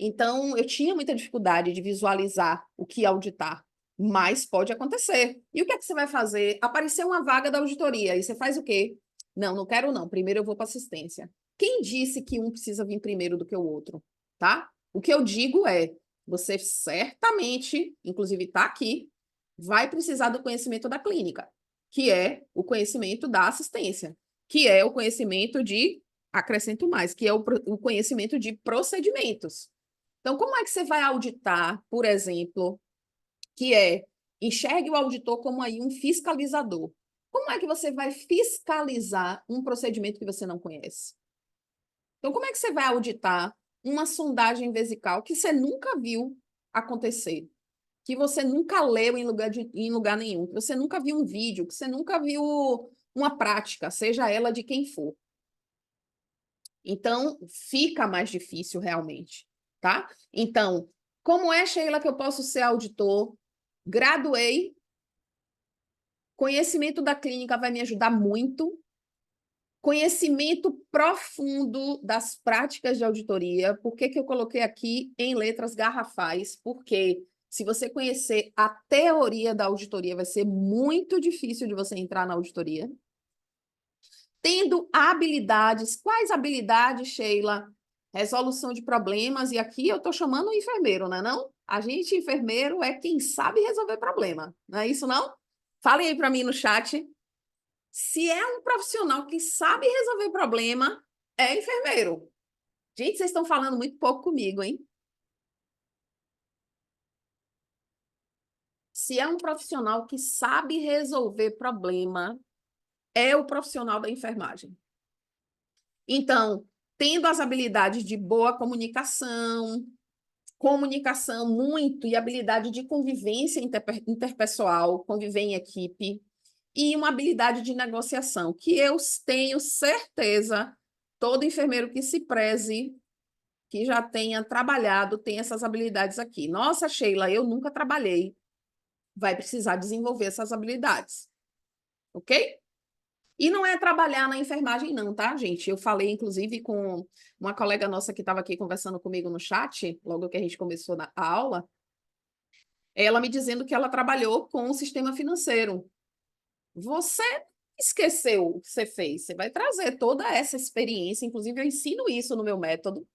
Então, eu tinha muita dificuldade de visualizar o que auditar, mas pode acontecer. E o que é que você vai fazer? Apareceu uma vaga da auditoria, e você faz o quê? Não, não quero não, primeiro eu vou para assistência. Quem disse que um precisa vir primeiro do que o outro, tá? O que eu digo é, você certamente, inclusive está aqui, vai precisar do conhecimento da clínica, que é o conhecimento da assistência, que é o conhecimento de, acrescento mais, que é o conhecimento de procedimentos. Então, como é que você vai auditar, por exemplo, que enxergue o auditor como aí um fiscalizador? Como é que você vai fiscalizar um procedimento que você não conhece? Então, como é que você vai auditar uma sondagem vesical que você nunca viu acontecer? Que você nunca leu em lugar nenhum, que você nunca viu um vídeo, que você nunca viu uma prática, seja ela de quem for. Então, fica mais difícil realmente, tá? Então, como é, Sheila, que eu posso ser auditor? Graduei, conhecimento da clínica vai me ajudar muito, conhecimento profundo das práticas de auditoria. Por que que eu coloquei aqui em letras garrafais? Porque se você conhecer a teoria da auditoria, vai ser muito difícil de você entrar na auditoria. Tendo habilidades, quais habilidades, Sheila? Resolução de problemas, e aqui eu estou chamando o enfermeiro, não é não? A gente, enfermeiro, é quem sabe resolver problema, não é isso não? Falem aí para mim no chat. Se é um profissional que sabe resolver problema, é enfermeiro. Gente, vocês estão falando muito pouco comigo, hein? Se é um profissional que sabe resolver problema, é o profissional da enfermagem. Então, tendo as habilidades de boa comunicação, comunicação muito e habilidade de convivência interpessoal, conviver em equipe, e uma habilidade de negociação, que eu tenho certeza, todo enfermeiro que se preze, que já tenha trabalhado, tem essas habilidades aqui. Nossa, Sheila, eu nunca trabalhei. Vai precisar desenvolver essas habilidades, ok? E não é trabalhar na enfermagem, não, tá, gente? Eu falei, inclusive, com uma colega nossa que estava aqui conversando comigo no chat, logo que a gente começou a aula, ela me dizendo que ela trabalhou com o sistema financeiro. Você esqueceu o que você fez, você vai trazer toda essa experiência, inclusive eu ensino isso no meu método,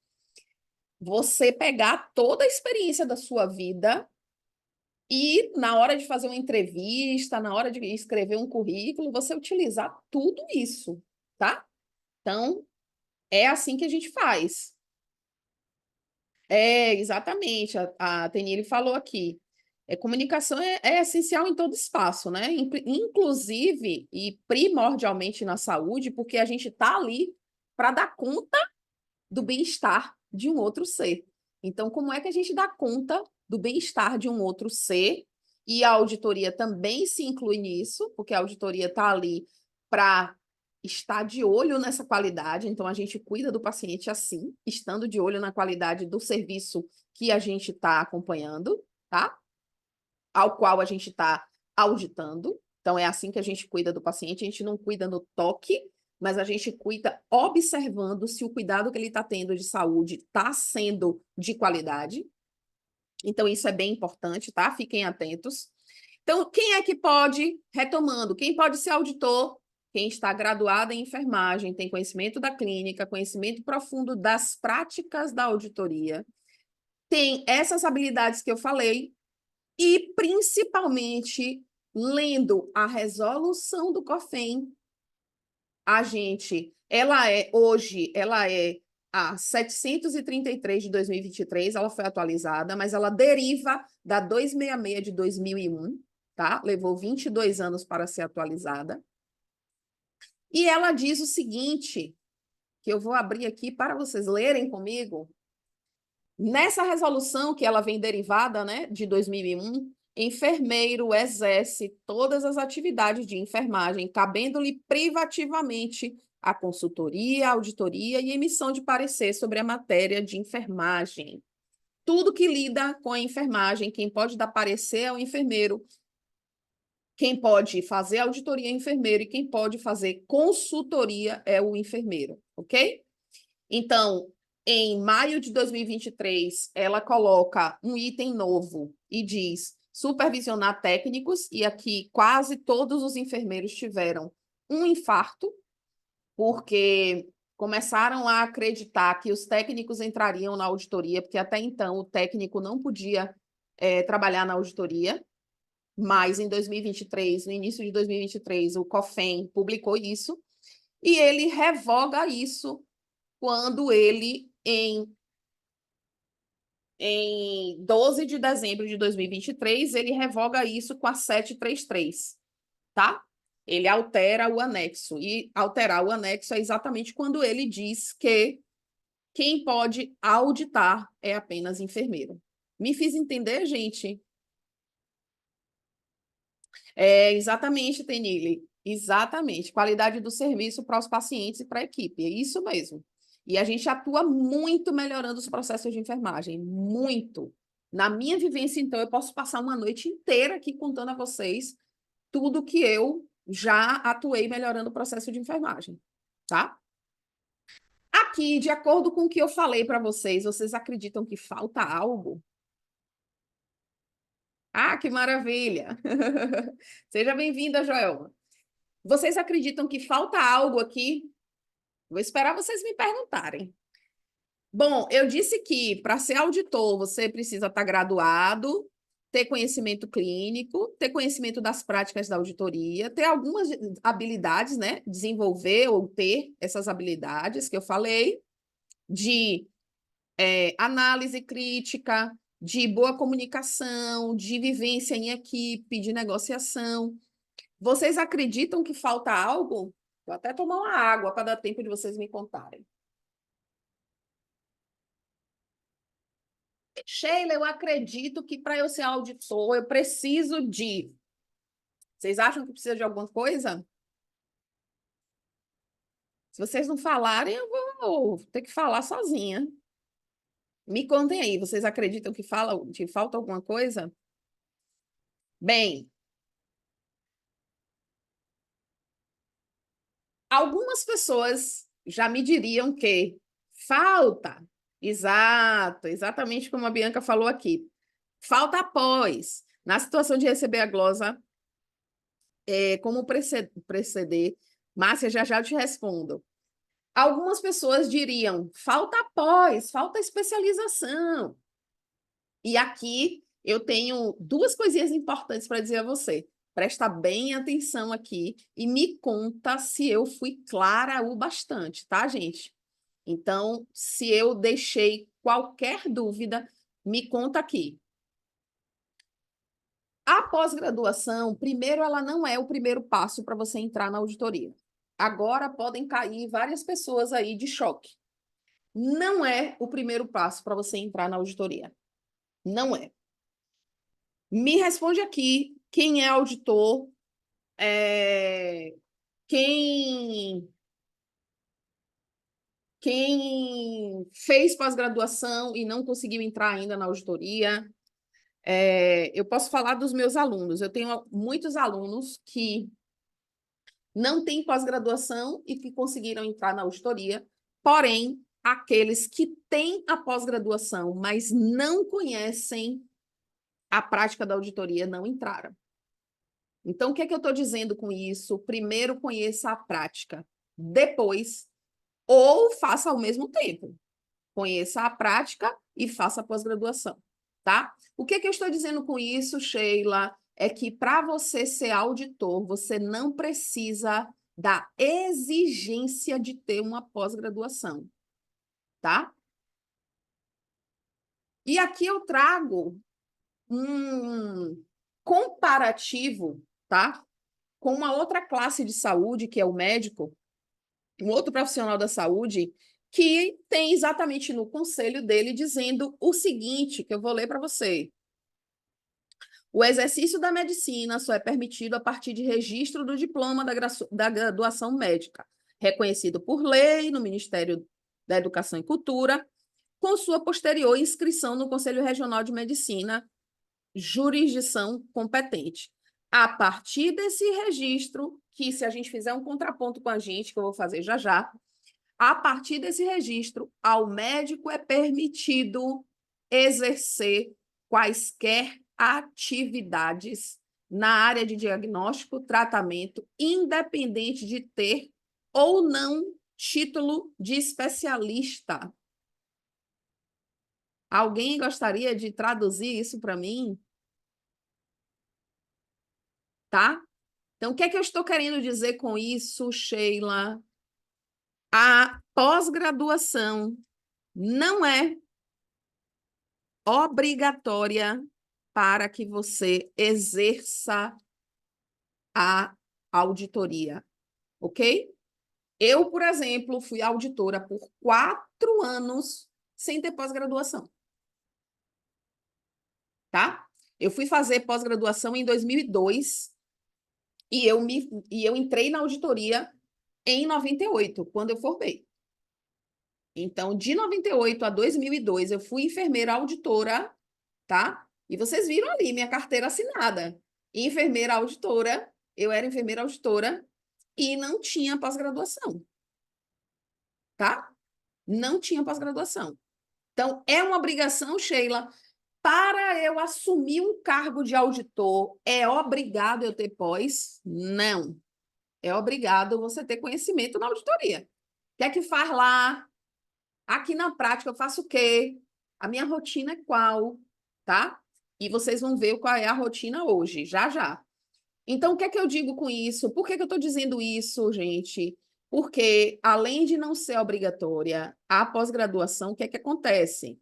você pegar toda a experiência da sua vida e, na hora de fazer uma entrevista, na hora de escrever um currículo, você utilizar tudo isso, tá? Então, é assim que a gente faz. É, exatamente, a Tenille falou aqui. Comunicação é essencial em todo espaço, né? Inclusive e primordialmente na saúde, porque a gente está ali para dar conta do bem-estar de um outro ser. Então, como é que a gente dá conta do bem-estar de um outro ser e a auditoria também se inclui nisso, porque a auditoria está ali para estar de olho nessa qualidade, então a gente cuida do paciente assim, estando de olho na qualidade do serviço que a gente está acompanhando, tá? Ao qual a gente está auditando. Então, é assim que a gente cuida do paciente, a gente não cuida no toque, mas a gente cuida observando se o cuidado que ele está tendo de saúde está sendo de qualidade. Então, isso é bem importante, tá? Fiquem atentos. Então, quem é que pode, retomando, quem pode ser auditor? Quem está graduado em enfermagem, tem conhecimento da clínica, conhecimento profundo das práticas da auditoria, tem essas habilidades que eu falei, e principalmente lendo a resolução do COFEM, ela é a 733 de 2023, ela foi atualizada, mas ela deriva da 266 de 2001, tá? Levou 22 anos para ser atualizada. E ela diz o seguinte, que eu vou abrir aqui para vocês lerem comigo. Nessa resolução, que ela vem derivada, né, de 2001, enfermeiro exerce todas as atividades de enfermagem, cabendo-lhe privativamente a consultoria, auditoria e emissão de parecer sobre a matéria de enfermagem. Tudo que lida com a enfermagem, quem pode dar parecer é o enfermeiro, quem pode fazer auditoria é o enfermeiro e quem pode fazer consultoria é o enfermeiro, ok? Então, em maio de 2023, ela coloca um item novo e diz supervisionar técnicos, e aqui quase todos os enfermeiros tiveram um infarto, porque começaram a acreditar que os técnicos entrariam na auditoria, porque até então o técnico não podia trabalhar na auditoria, mas em 2023, no início de 2023, o COFEM publicou isso, e ele revoga isso quando ele, em 12 de dezembro de 2023, ele revoga isso com a 733, tá? Ele altera o anexo. E alterar o anexo é exatamente quando ele diz que quem pode auditar é apenas enfermeiro. Me fiz entender, gente? É, exatamente, Tenille. Exatamente. Qualidade do serviço para os pacientes e para a equipe. É isso mesmo. E a gente atua muito melhorando os processos de enfermagem. Muito. Na minha vivência, então, eu posso passar uma noite inteira aqui contando a vocês tudo que eu já atuei melhorando o processo de enfermagem. Tá? Aqui, de acordo com o que eu falei para vocês, vocês acreditam que falta algo? Ah, que maravilha! Seja bem-vinda, Joelma. Vocês acreditam que falta algo aqui? Vou esperar vocês me perguntarem. Bom, eu disse que para ser auditor você precisa estar graduado, ter conhecimento clínico, ter conhecimento das práticas da auditoria, ter algumas habilidades, né? Desenvolver ou ter essas habilidades que eu falei, de análise crítica, de boa comunicação, de vivência em equipe, de negociação. Vocês acreditam que falta algo? Vou até tomar uma água para dar tempo de vocês me contarem. Sheila, eu acredito que para eu ser auditor, eu preciso de. Vocês acham que precisa de alguma coisa? Se vocês não falarem, eu vou ter que falar sozinha. Me contem aí, vocês acreditam que falta alguma coisa? Bem, algumas pessoas já me diriam que falta. Exato, exatamente como a Bianca falou aqui. Falta após. Na situação de receber a glosa, como preceder, Márcia, já já eu te respondo. Algumas pessoas diriam, falta após, falta especialização. E aqui eu tenho duas coisinhas importantes para dizer a você. Presta bem atenção aqui e me conta se eu fui clara o bastante, tá, gente? Então, se eu deixei qualquer dúvida, me conta aqui. A pós-graduação, primeiro, ela não é o primeiro passo para você entrar na auditoria. Agora podem cair várias pessoas aí de choque. Não é o primeiro passo para você entrar na auditoria. Não é. Me responde aqui quem é auditor, quem fez pós-graduação e não conseguiu entrar ainda na auditoria. Eu posso falar dos meus alunos. Eu tenho muitos alunos que não têm pós-graduação e que conseguiram entrar na auditoria, porém, aqueles que têm a pós-graduação, mas não conhecem a prática da auditoria, não entraram. Então, o que é que eu estou dizendo com isso? Primeiro, conheça a prática. Depois, ou faça ao mesmo tempo. Conheça a prática e faça a pós-graduação, tá? O que é que eu estou dizendo com isso, Sheila? É que para você ser auditor, você não precisa da exigência de ter uma pós-graduação, tá? E aqui eu trago um comparativo, tá? Com uma outra classe de saúde, que é o médico, um outro profissional da saúde, que tem exatamente no conselho dele dizendo o seguinte, que eu vou ler para você. O exercício da medicina só é permitido a partir de registro do diploma da graduação médica, reconhecido por lei no Ministério da Educação e Cultura, com sua posterior inscrição no Conselho Regional de Medicina, jurisdição competente. A partir desse registro, que se a gente fizer um contraponto com a gente, que eu vou fazer já já, a partir desse registro, ao médico é permitido exercer quaisquer atividades na área de diagnóstico, tratamento, independente de ter ou não título de especialista. Alguém gostaria de traduzir isso para mim? Tá? Então, o que é que eu estou querendo dizer com isso, Sheila? A pós-graduação não é obrigatória para que você exerça a auditoria, ok? Eu, por exemplo, fui auditora por 4 anos sem ter pós-graduação, tá? Eu fui fazer pós-graduação em 2002 e eu entrei na auditoria em 98, quando eu formei. Então, de 98 a 2002, eu fui enfermeira auditora, tá? E vocês viram ali minha carteira assinada. Enfermeira auditora, eu era enfermeira auditora e não tinha pós-graduação, tá? Não tinha pós-graduação. Então, é uma obrigação, Sheila, para eu assumir um cargo de auditor, é obrigado eu ter pós? Não. É obrigado você ter conhecimento na auditoria. O que é que faz lá? Aqui na prática eu faço o quê? A minha rotina é qual, tá? E vocês vão ver qual é a rotina hoje, já já. Então, o que é que eu digo com isso? Por que que eu estou dizendo isso, gente? Porque, além de não ser obrigatória, a pós-graduação, o que é que acontece?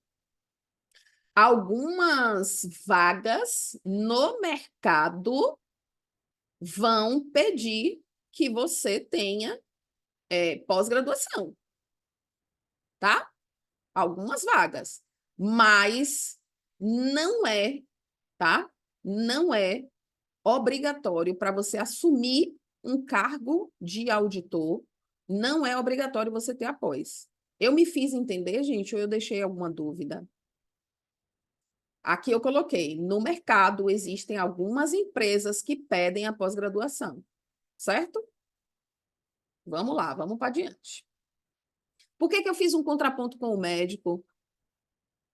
Algumas vagas no mercado vão pedir que você tenha pós-graduação, tá? Algumas vagas, mas não é, tá? Não é obrigatório para você assumir um cargo de auditor, não é obrigatório você ter a pós. Eu me fiz entender, gente, ou eu deixei alguma dúvida? Aqui eu coloquei, no mercado existem algumas empresas que pedem a pós-graduação, certo? Vamos lá, vamos para adiante. Por que que eu fiz um contraponto com o médico?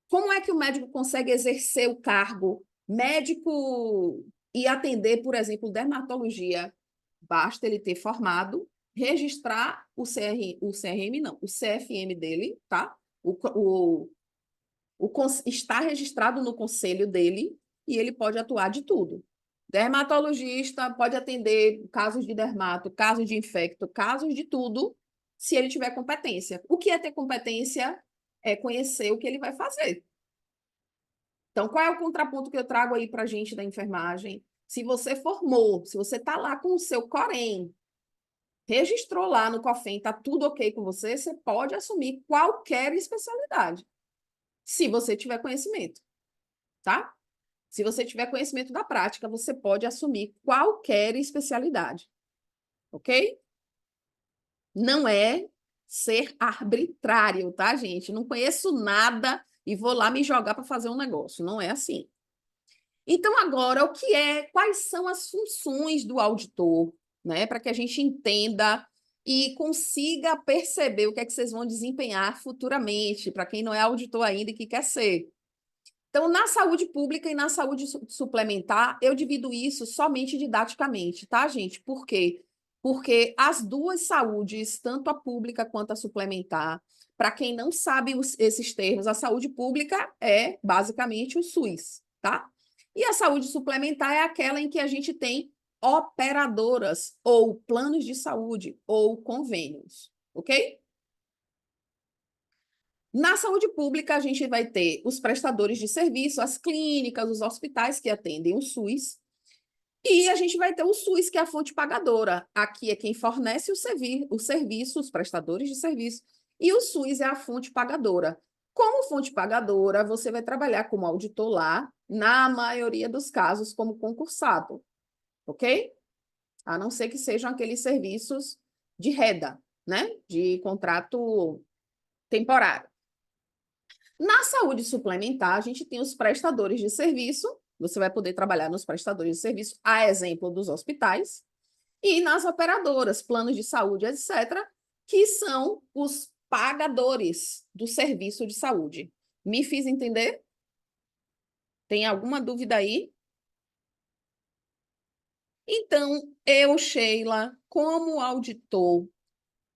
Como é que o médico consegue exercer o cargo médico e atender, por exemplo, dermatologia? Basta ele ter formado, registrar o CRM não, o CFM dele, tá? Está registrado no conselho dele e ele pode atuar de tudo. Dermatologista pode atender casos de dermato, casos de infecto, casos de tudo, se ele tiver competência. O que é ter competência? É conhecer o que ele vai fazer. Então, qual é o contraponto que eu trago aí para a gente da enfermagem? Se você formou, se você está lá com o seu Corém, registrou lá no COFEM, está tudo ok com você, você pode assumir qualquer especialidade, se você tiver conhecimento, tá? Se você tiver conhecimento da prática, você pode assumir qualquer especialidade, ok? Não é ser arbitrário, tá, gente? Não conheço nada e vou lá me jogar para fazer um negócio. Não é assim. Então, agora, quais são as funções do auditor, né? Para que a gente entenda e consiga perceber o que é que vocês vão desempenhar futuramente, para quem não é auditor ainda e que quer ser. Então, na saúde pública e na saúde suplementar, eu divido isso somente didaticamente, tá, gente? Por quê? Porque as duas saúdes, tanto a pública quanto a suplementar, para quem não sabe esses termos, a saúde pública é basicamente o SUS, tá? E a saúde suplementar é aquela em que a gente tem operadoras ou planos de saúde ou convênios, ok? Na saúde pública, a gente vai ter os prestadores de serviço, as clínicas, os hospitais que atendem o SUS, e a gente vai ter o SUS, que é a fonte pagadora. Aqui é quem fornece o serviço, os prestadores de serviço, e o SUS é a fonte pagadora. Como fonte pagadora, você vai trabalhar como auditor lá, na maioria dos casos, como concursado, ok? A não ser que sejam aqueles serviços de reda, né? De contrato temporário. Na saúde suplementar, a gente tem os prestadores de serviço, você vai poder trabalhar nos prestadores de serviço, a exemplo dos hospitais, e nas operadoras, planos de saúde, etc., que são os pagadores do serviço de saúde. Me fiz entender? Tem alguma dúvida aí? Então, eu, Sheila, como auditor,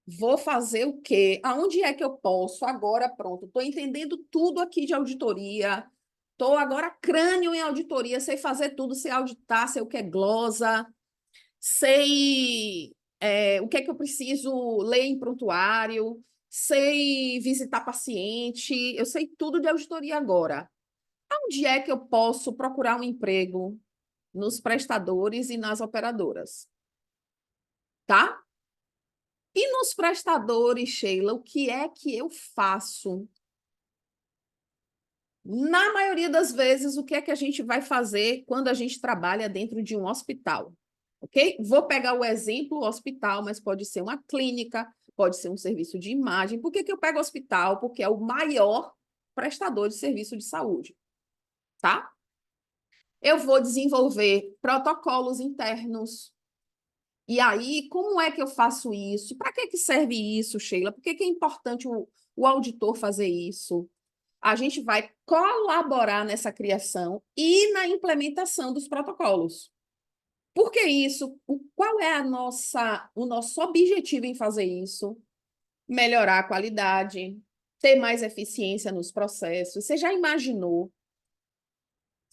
vou fazer o quê? Aonde é que eu posso? Agora, pronto, estou entendendo tudo aqui de auditoria. Estou agora crânio em auditoria, sei fazer tudo, sei auditar, sei o que é glosa, sei o que é que eu preciso ler em prontuário, sei visitar paciente, eu sei tudo de auditoria agora. Onde é que eu posso procurar um emprego? Nos prestadores e nas operadoras, tá? E nos prestadores, Sheila, o que é que eu faço? Na maioria das vezes, o que é que a gente vai fazer quando a gente trabalha dentro de um hospital? Ok? Vou pegar o exemplo hospital, mas pode ser uma clínica, pode ser um serviço de imagem. Por que que eu pego hospital? Porque é o maior prestador de serviço de saúde, tá? Eu vou desenvolver protocolos internos. E aí, como é que eu faço isso? Para que que serve isso, Sheila? Por que que é importante o auditor fazer isso? A gente vai colaborar nessa criação e na implementação dos protocolos. Por que isso? Qual é o nosso objetivo em fazer isso? Melhorar a qualidade, ter mais eficiência nos processos. Você já imaginou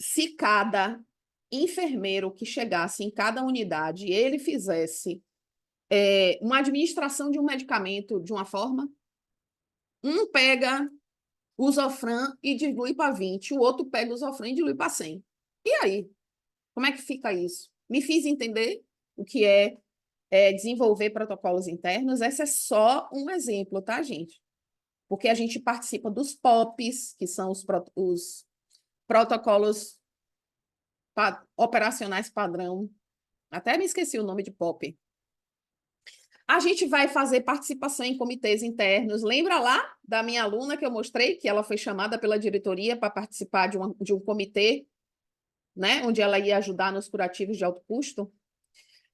se cada enfermeiro que chegasse em cada unidade, ele fizesse uma administração de um medicamento de uma forma? Um pega o Zofran e dilui para 20, o outro pega o Zofran e dilui para 100. E aí? Como é que fica isso? Me fiz entender o que é desenvolver protocolos internos? Esse é só um exemplo, tá, gente? Porque a gente participa dos POPs, que são os protocolos operacionais padrão. Até me esqueci o nome de POP. A gente vai fazer participação em comitês internos. Lembra lá da minha aluna que eu mostrei, que ela foi chamada pela diretoria para participar de um comitê, né, onde ela ia ajudar nos curativos de alto custo?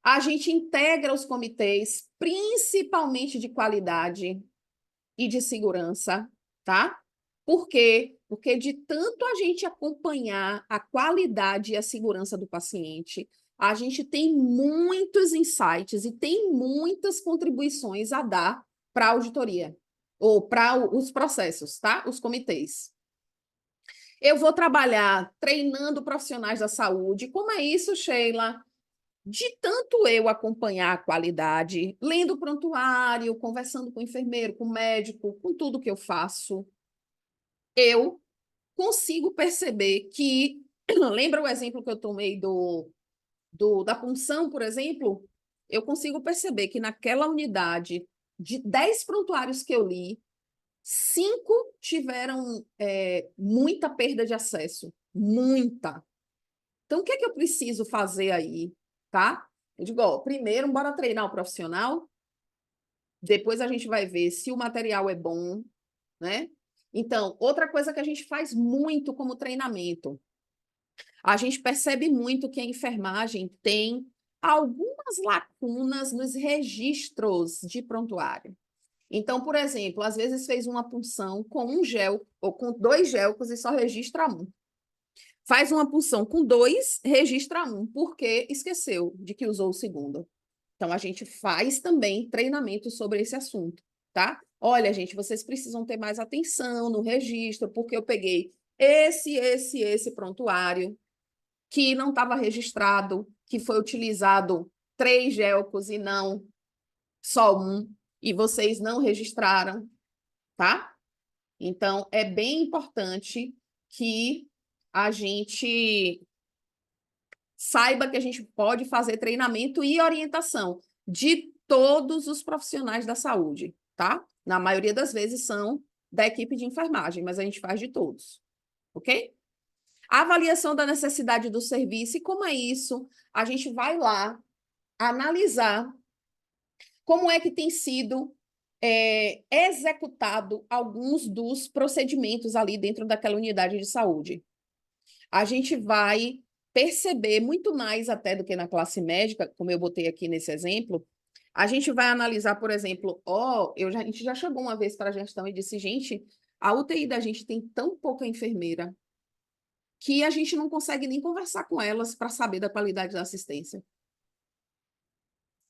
A gente integra os comitês, principalmente de qualidade e de segurança, tá? Por quê? Porque de tanto a gente acompanhar a qualidade e a segurança do paciente, a gente tem muitos insights e tem muitas contribuições a dar para a auditoria ou para os processos, tá? Os comitês. Eu vou trabalhar treinando profissionais da saúde. Como é isso, Sheila? De tanto eu acompanhar a qualidade, lendo o prontuário, conversando com o enfermeiro, com o médico, com tudo que eu faço, eu consigo perceber que, lembra o exemplo que eu tomei da punção, por exemplo? Eu consigo perceber que naquela unidade, de 10 prontuários que eu li, 5 tiveram muita perda de acesso, muita. Então, o que é que eu preciso fazer aí, tá? Eu digo, ó, primeiro, bora treinar o profissional, depois a gente vai ver se o material é bom, né? Então, outra coisa que a gente faz muito como treinamento, a gente percebe muito que a enfermagem tem algumas lacunas nos registros de prontuário. Então, por exemplo, às vezes fez uma punção com um gel ou com 2 gelcos e só registra um. Faz uma punção com 2, registra um, porque esqueceu de que usou o segundo. Então, a gente faz também treinamento sobre esse assunto, tá? Olha, gente, vocês precisam ter mais atenção no registro, porque eu peguei esse prontuário que não estava registrado, que foi utilizado 3 gelcos e não só um, e vocês não registraram, tá? Então, é bem importante que a gente saiba que a gente pode fazer treinamento e orientação de todos os profissionais da saúde, tá? Na maioria das vezes são da equipe de enfermagem, mas a gente faz de todos, ok? A avaliação da necessidade do serviço, e como é isso? A gente vai lá analisar como é que tem sido executado alguns dos procedimentos ali dentro daquela unidade de saúde. A gente vai perceber muito mais até do que na classe médica, como eu botei aqui nesse exemplo, a gente vai analisar, por exemplo, a gente já chegou uma vez para a gestão e disse, gente, a UTI da gente tem tão pouca enfermeira que a gente não consegue nem conversar com elas para saber da qualidade da assistência.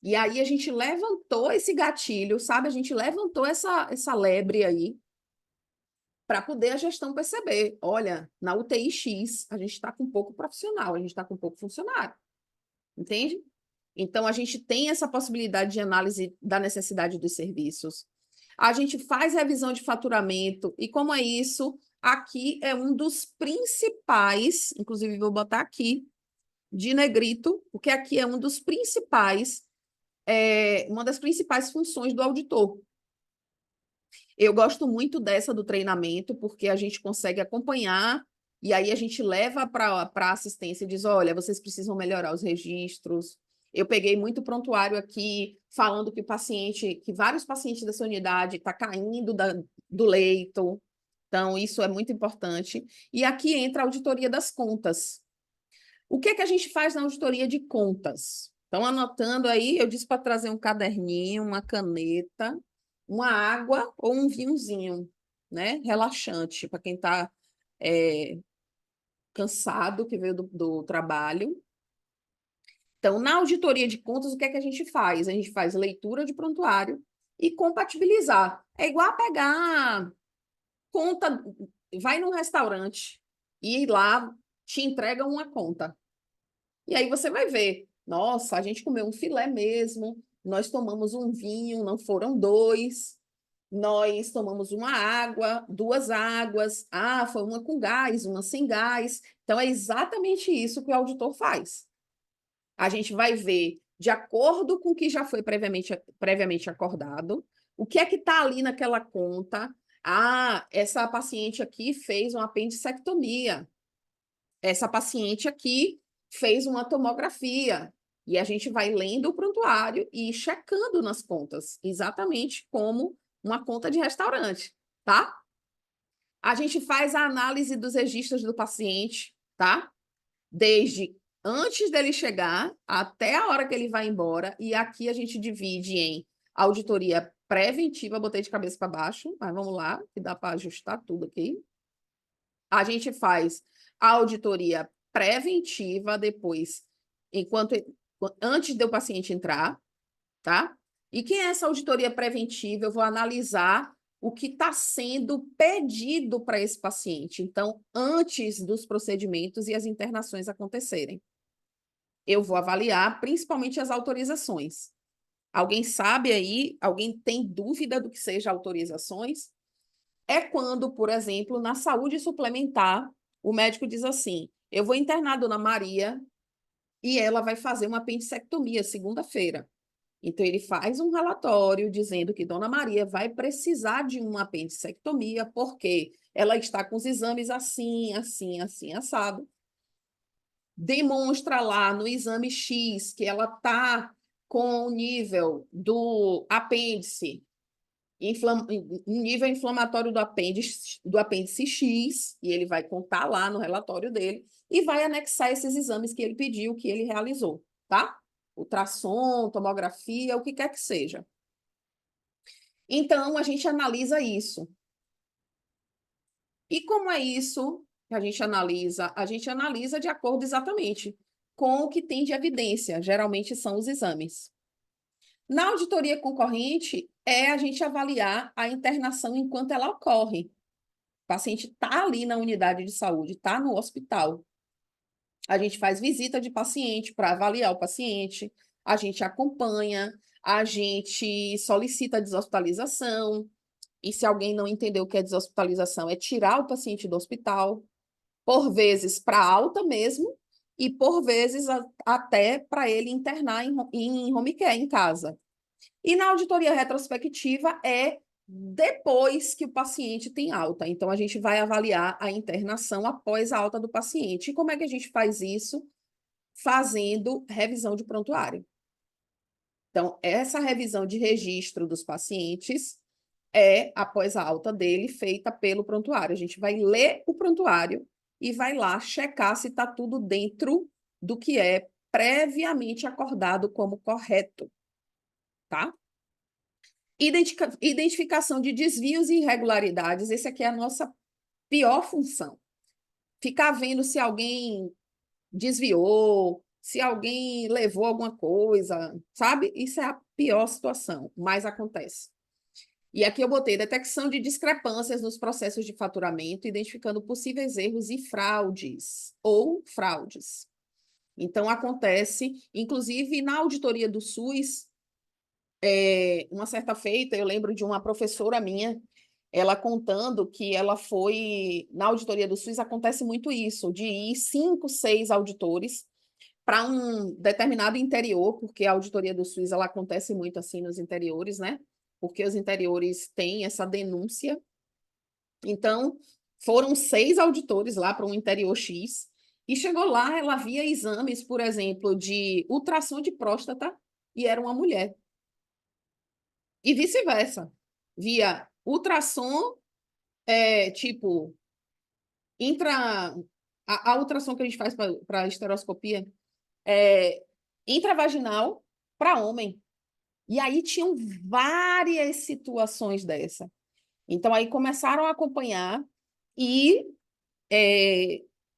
E aí a gente levantou esse gatilho, sabe? A gente levantou essa lebre aí para poder a gestão perceber, olha, na UTI X, a gente está com pouco profissional, a gente está com pouco funcionário, entende? Então, a gente tem essa possibilidade de análise da necessidade dos serviços. A gente faz revisão de faturamento, e como é isso, aqui é um dos principais, inclusive vou botar aqui, de negrito, porque aqui é um dos principais, uma das principais funções do auditor. Eu gosto muito dessa do treinamento, porque a gente consegue acompanhar, e aí a gente leva para a assistência e diz, olha, vocês precisam melhorar os registros. Eu peguei muito prontuário aqui, falando que que vários pacientes dessa unidade estão caindo do leito. Então, isso é muito importante. E aqui entra a auditoria das contas. O que é que a gente faz na auditoria de contas? Estão anotando aí, eu disse para trazer um caderninho, uma caneta, uma água ou um vinhozinho, né? Relaxante, para quem está cansado, que veio do trabalho. Então, na auditoria de contas, o que é que a gente faz? A gente faz leitura de prontuário e compatibilizar. É igual a pegar conta, vai num restaurante e lá te entregam uma conta. E aí você vai ver, nossa, a gente comeu um filé mesmo, nós tomamos um vinho, não foram 2, nós tomamos uma água, 2 águas, foi uma com gás, uma sem gás. Então, é exatamente isso que o auditor faz. A gente vai ver, de acordo com o que já foi previamente acordado, o que é que está ali naquela conta. Essa paciente aqui fez uma apendicectomia. Essa paciente aqui fez uma tomografia. E a gente vai lendo o prontuário e checando nas contas, exatamente como uma conta de restaurante, tá? A gente faz a análise dos registros do paciente, tá? Desde antes dele chegar até a hora que ele vai embora. E aqui a gente divide em auditoria preventiva, botei de cabeça para baixo, mas vamos lá, que dá para ajustar tudo aqui. A gente faz a auditoria preventiva depois, antes do paciente entrar, tá? E quem é essa auditoria preventiva? Eu vou analisar o que está sendo pedido para esse paciente. Então, antes dos procedimentos e as internações acontecerem. Eu vou avaliar principalmente as autorizações. Alguém sabe aí? Alguém tem dúvida do que seja autorizações? É quando, por exemplo, na saúde suplementar, o médico diz assim, eu vou internar a Dona Maria e ela vai fazer uma apendicectomia segunda-feira. Então, ele faz um relatório dizendo que Dona Maria vai precisar de uma apendicectomia porque ela está com os exames assim, assim, assim, assado. demonstra lá no exame X que ela está com o nível do apêndice, nível inflamatório do apêndice X, e ele vai contar lá no relatório dele, e vai anexar esses exames que ele pediu, que ele realizou, tá? Ultrassom, tomografia, o que quer que seja. Então, a gente analisa isso. E como é isso que a gente analisa? A gente analisa de acordo exatamente com o que tem de evidência, geralmente são os exames. Na auditoria concorrente, é a gente avaliar a internação enquanto ela ocorre. O paciente está ali na unidade de saúde, está no hospital. A gente faz visita de paciente para avaliar o paciente, a gente acompanha, a gente solicita a deshospitalização, e se alguém não entendeu o que é deshospitalização, é tirar o paciente do hospital, por vezes para alta mesmo, e por vezes até para ele internar em home care, em casa. E na auditoria retrospectiva é depois que o paciente tem alta. Então, a gente vai avaliar a internação após a alta do paciente. E como é que a gente faz isso? Fazendo revisão de prontuário. Então, essa revisão de registro dos pacientes é, após a alta dele, feita pelo prontuário. A gente vai ler o prontuário e vai lá checar se está tudo dentro do que é previamente acordado como correto, tá? Identificação de desvios e irregularidades, esse aqui é a nossa pior função. Ficar vendo se alguém desviou, se alguém levou alguma coisa, sabe? Isso é a pior situação, mas acontece. E aqui eu botei detecção de discrepâncias nos processos de faturamento, identificando possíveis erros e fraudes, ou fraudes. Então, acontece, inclusive na auditoria do SUS, uma certa feita, eu lembro de uma professora minha, ela contando que ela foi, na auditoria do SUS acontece muito isso, de ir 5, 6 auditores para um determinado interior, porque a auditoria do SUS ela acontece muito assim nos interiores, né? Porque os interiores têm essa denúncia. Então, foram 6 auditores lá para um interior X, e chegou lá, ela via exames, por exemplo, de ultrassom de próstata, e era uma mulher. E vice-versa. Via ultrassom, tipo, a ultrassom que a gente faz para esteroscopia, intravaginal para homem. E aí tinham várias situações dessa. Então, aí começaram a acompanhar e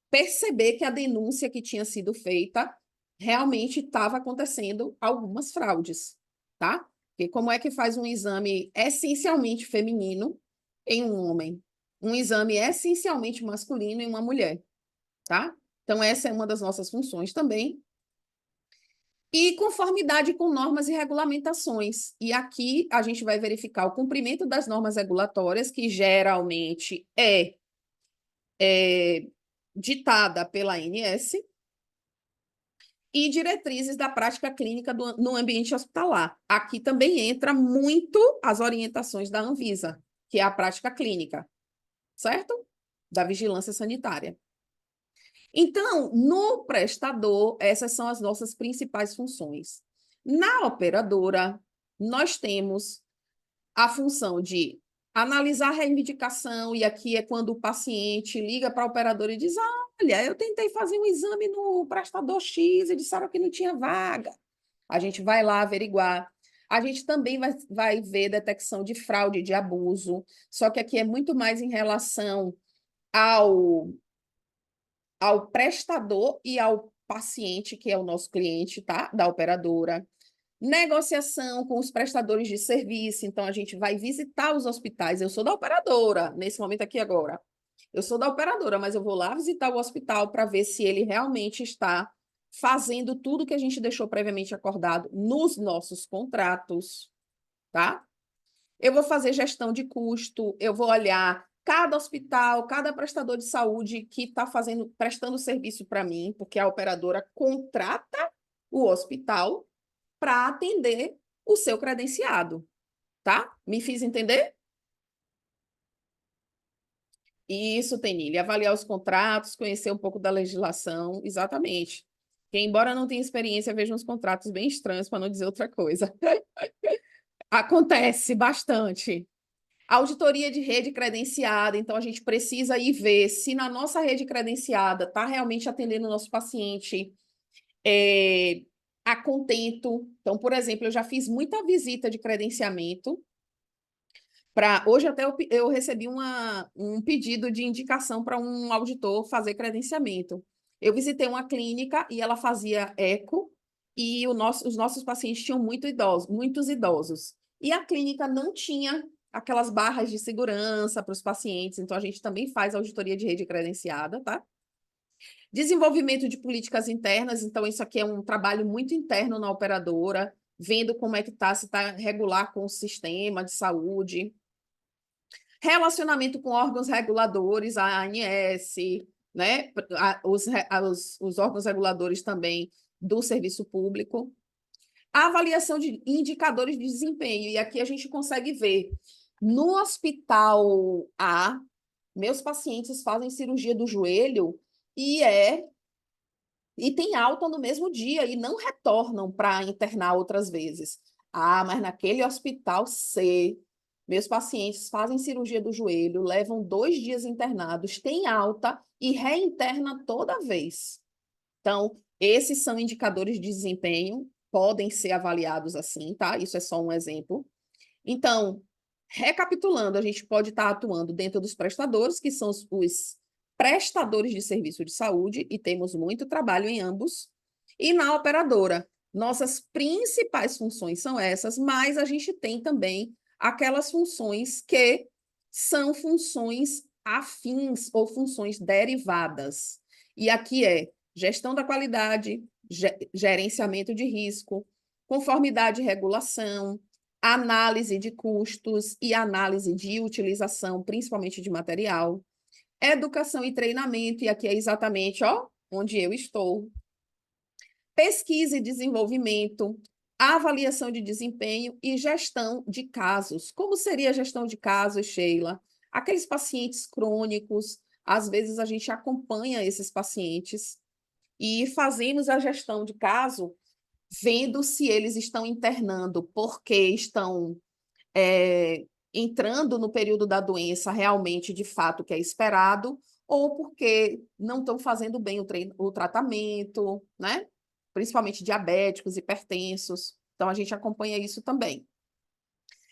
perceber que a denúncia que tinha sido feita realmente estava acontecendo algumas fraudes, tá? Porque como é que faz um exame essencialmente feminino em um homem? Um exame essencialmente masculino em uma mulher, tá? Então, essa é uma das nossas funções também. E conformidade com normas e regulamentações. E aqui a gente vai verificar o cumprimento das normas regulatórias, que geralmente é ditada pela ANS, e diretrizes da prática clínica no ambiente hospitalar. Aqui também entra muito as orientações da Anvisa, que é a prática clínica, certo? Da vigilância sanitária. Então, no prestador, essas são as nossas principais funções. Na operadora, nós temos a função de analisar a reivindicação, e aqui é quando o paciente liga para a operadora e diz: olha, eu tentei fazer um exame no prestador X e disseram que não tinha vaga. A gente vai lá averiguar. A gente também vai ver detecção de fraude, de abuso, só que aqui é muito mais em relação ao prestador e ao paciente, que é o nosso cliente, tá? Da operadora. Negociação com os prestadores de serviço, então a gente vai visitar os hospitais. Eu sou da operadora, nesse momento aqui agora. Eu sou da operadora, mas eu vou lá visitar o hospital para ver se ele realmente está fazendo tudo que a gente deixou previamente acordado nos nossos contratos, tá? Eu vou fazer gestão de custo, eu vou olhar cada hospital, cada prestador de saúde que está prestando serviço para mim, porque a operadora contrata o hospital para atender o seu credenciado, tá? Me fiz entender? Isso, Tenille, avaliar os contratos, conhecer um pouco da legislação, exatamente. Que, embora não tenha experiência, vejo uns contratos bem estranhos, para não dizer outra coisa. Acontece bastante. Auditoria de rede credenciada, então a gente precisa ir ver se na nossa rede credenciada está realmente atendendo o nosso paciente a contento. Então, por exemplo, eu já fiz muita visita de credenciamento. Hoje até eu recebi um pedido de indicação para um auditor fazer credenciamento. Eu visitei uma clínica e ela fazia eco e os nossos pacientes tinham muitos idosos. E a clínica não tinha aquelas barras de segurança para os pacientes, então a gente também faz auditoria de rede credenciada, tá? Desenvolvimento de políticas internas, então isso aqui é um trabalho muito interno na operadora, vendo como é que está, se está regular com o sistema de saúde. Relacionamento com órgãos reguladores, a ANS, né? Os órgãos reguladores também do serviço público. A avaliação de indicadores de desempenho, e aqui a gente consegue ver, no hospital A, meus pacientes fazem cirurgia do joelho e tem alta no mesmo dia e não retornam para internar outras vezes. Ah, mas naquele hospital C, meus pacientes fazem cirurgia do joelho, levam 2 dias internados, têm alta e reinterna toda vez. Então, esses são indicadores de desempenho, podem ser avaliados assim, tá? Isso é só um exemplo. Então, recapitulando, a gente pode estar atuando dentro dos prestadores, que são os prestadores de serviço de saúde, e temos muito trabalho em ambos, e na operadora. Nossas principais funções são essas, mas a gente tem também aquelas funções que são funções afins ou funções derivadas. E aqui é gestão da qualidade, gerenciamento de risco, conformidade e regulação, análise de custos e análise de utilização, principalmente de material, educação e treinamento, e aqui é exatamente onde eu estou, pesquisa e desenvolvimento, avaliação de desempenho e gestão de casos. Como seria a gestão de casos, Sheila? Aqueles pacientes crônicos, às vezes a gente acompanha esses pacientes e fazemos a gestão de caso vendo se eles estão internando porque estão entrando no período da doença realmente, de fato, que é esperado, ou porque não estão fazendo bem o tratamento, né? Principalmente diabéticos, hipertensos. Então, a gente acompanha isso também.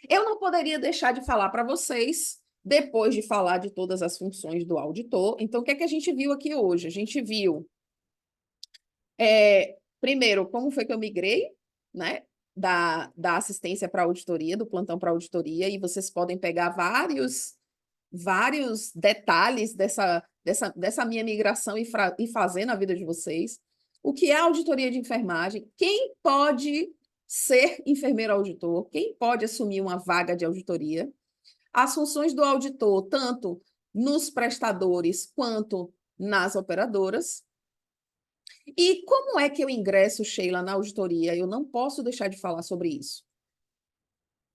Eu não poderia deixar de falar para vocês, depois de falar de todas as funções do auditor. Então, o que é que a gente viu aqui hoje? A gente viu, primeiro, como foi que eu migrei, né? Da assistência para auditoria, do plantão para auditoria, e vocês podem pegar vários detalhes dessa minha migração e fazer na vida de vocês. O que é auditoria de enfermagem? Quem pode ser enfermeiro auditor? Quem pode assumir uma vaga de auditoria? As funções do auditor, tanto nos prestadores quanto nas operadoras. E como é que eu ingresso, Sheila, na auditoria? Eu não posso deixar de falar sobre isso.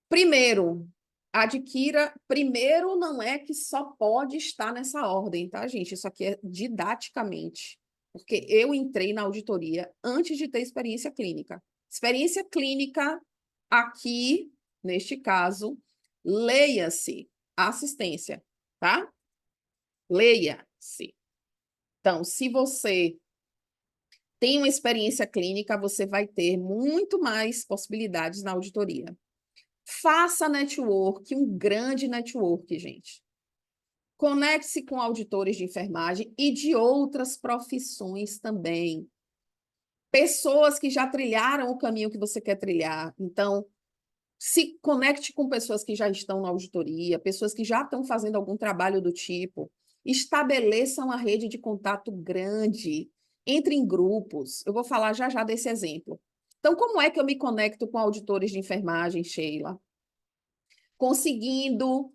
Primeiro, adquira. Primeiro, não é que só pode estar nessa ordem, tá, gente? Isso aqui é didaticamente. Porque eu entrei na auditoria antes de ter experiência clínica. Experiência clínica, aqui, neste caso, leia-se assistência, tá? Leia-se. Então, se você tem uma experiência clínica, você vai ter muito mais possibilidades na auditoria. Faça network, um grande network, gente. Conecte-se com auditores de enfermagem e de outras profissões também. Pessoas que já trilharam o caminho que você quer trilhar. Então, se conecte com pessoas que já estão na auditoria, pessoas que já estão fazendo algum trabalho do tipo. Estabeleça uma rede de contato grande. Entre em grupos. Eu vou falar já já desse exemplo. Então, como é que eu me conecto com auditores de enfermagem, Sheila? Conseguindo...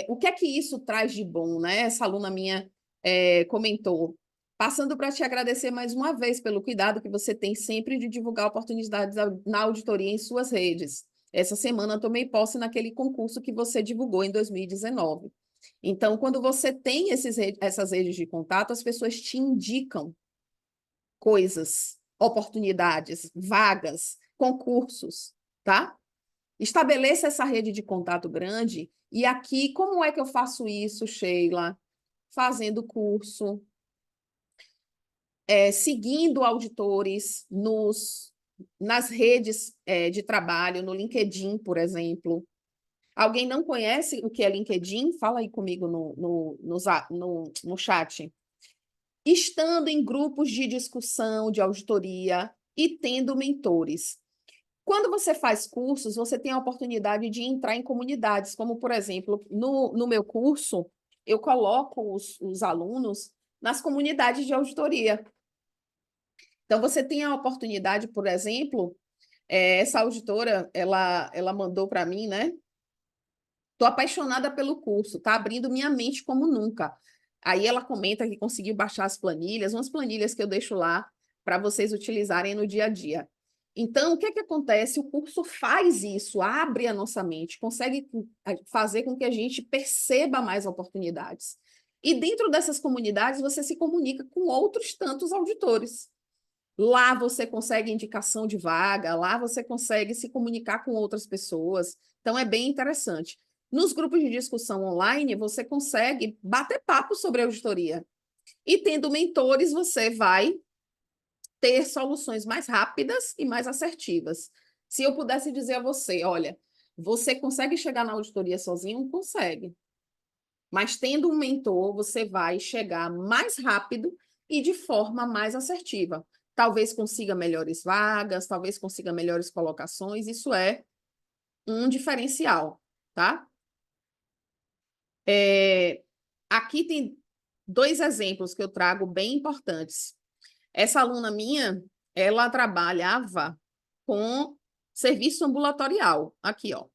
o que é que isso traz de bom, né? Essa aluna minha comentou. Passando para te agradecer mais uma vez pelo cuidado que você tem sempre de divulgar oportunidades na auditoria em suas redes. Essa semana tomei posse naquele concurso que você divulgou em 2019. Então, quando você tem essas redes de contato, as pessoas te indicam coisas, oportunidades, vagas, concursos, tá? Estabeleça essa rede de contato grande. E aqui, como é que eu faço isso, Sheila? Fazendo curso, seguindo auditores nas redes de trabalho, no LinkedIn, por exemplo. Alguém não conhece o que é LinkedIn? Fala aí comigo no chat. Estando em grupos de discussão, de auditoria e tendo mentores. Quando você faz cursos, você tem a oportunidade de entrar em comunidades, como, por exemplo, no meu curso, eu coloco os alunos nas comunidades de auditoria. Então, você tem a oportunidade, por exemplo, essa auditora, ela mandou para mim, né? Estou apaixonada pelo curso, está abrindo minha mente como nunca. Aí ela comenta que conseguiu baixar as planilhas, umas planilhas que eu deixo lá para vocês utilizarem no dia a dia. Então, o que é que acontece? O curso faz isso, abre a nossa mente, consegue fazer com que a gente perceba mais oportunidades. E dentro dessas comunidades, você se comunica com outros tantos auditores. Lá você consegue indicação de vaga, lá você consegue se comunicar com outras pessoas. Então, é bem interessante. Nos grupos de discussão online, você consegue bater papo sobre auditoria. E tendo mentores, você vai ter soluções mais rápidas e mais assertivas. Se eu pudesse dizer a você, olha, você consegue chegar na auditoria sozinho? Consegue. Mas tendo um mentor, você vai chegar mais rápido e de forma mais assertiva. Talvez consiga melhores vagas, talvez consiga melhores colocações, isso é um diferencial, tá? Aqui tem 2 exemplos que eu trago bem importantes. Essa aluna minha, ela trabalhava com serviço ambulatorial. Aqui, ó.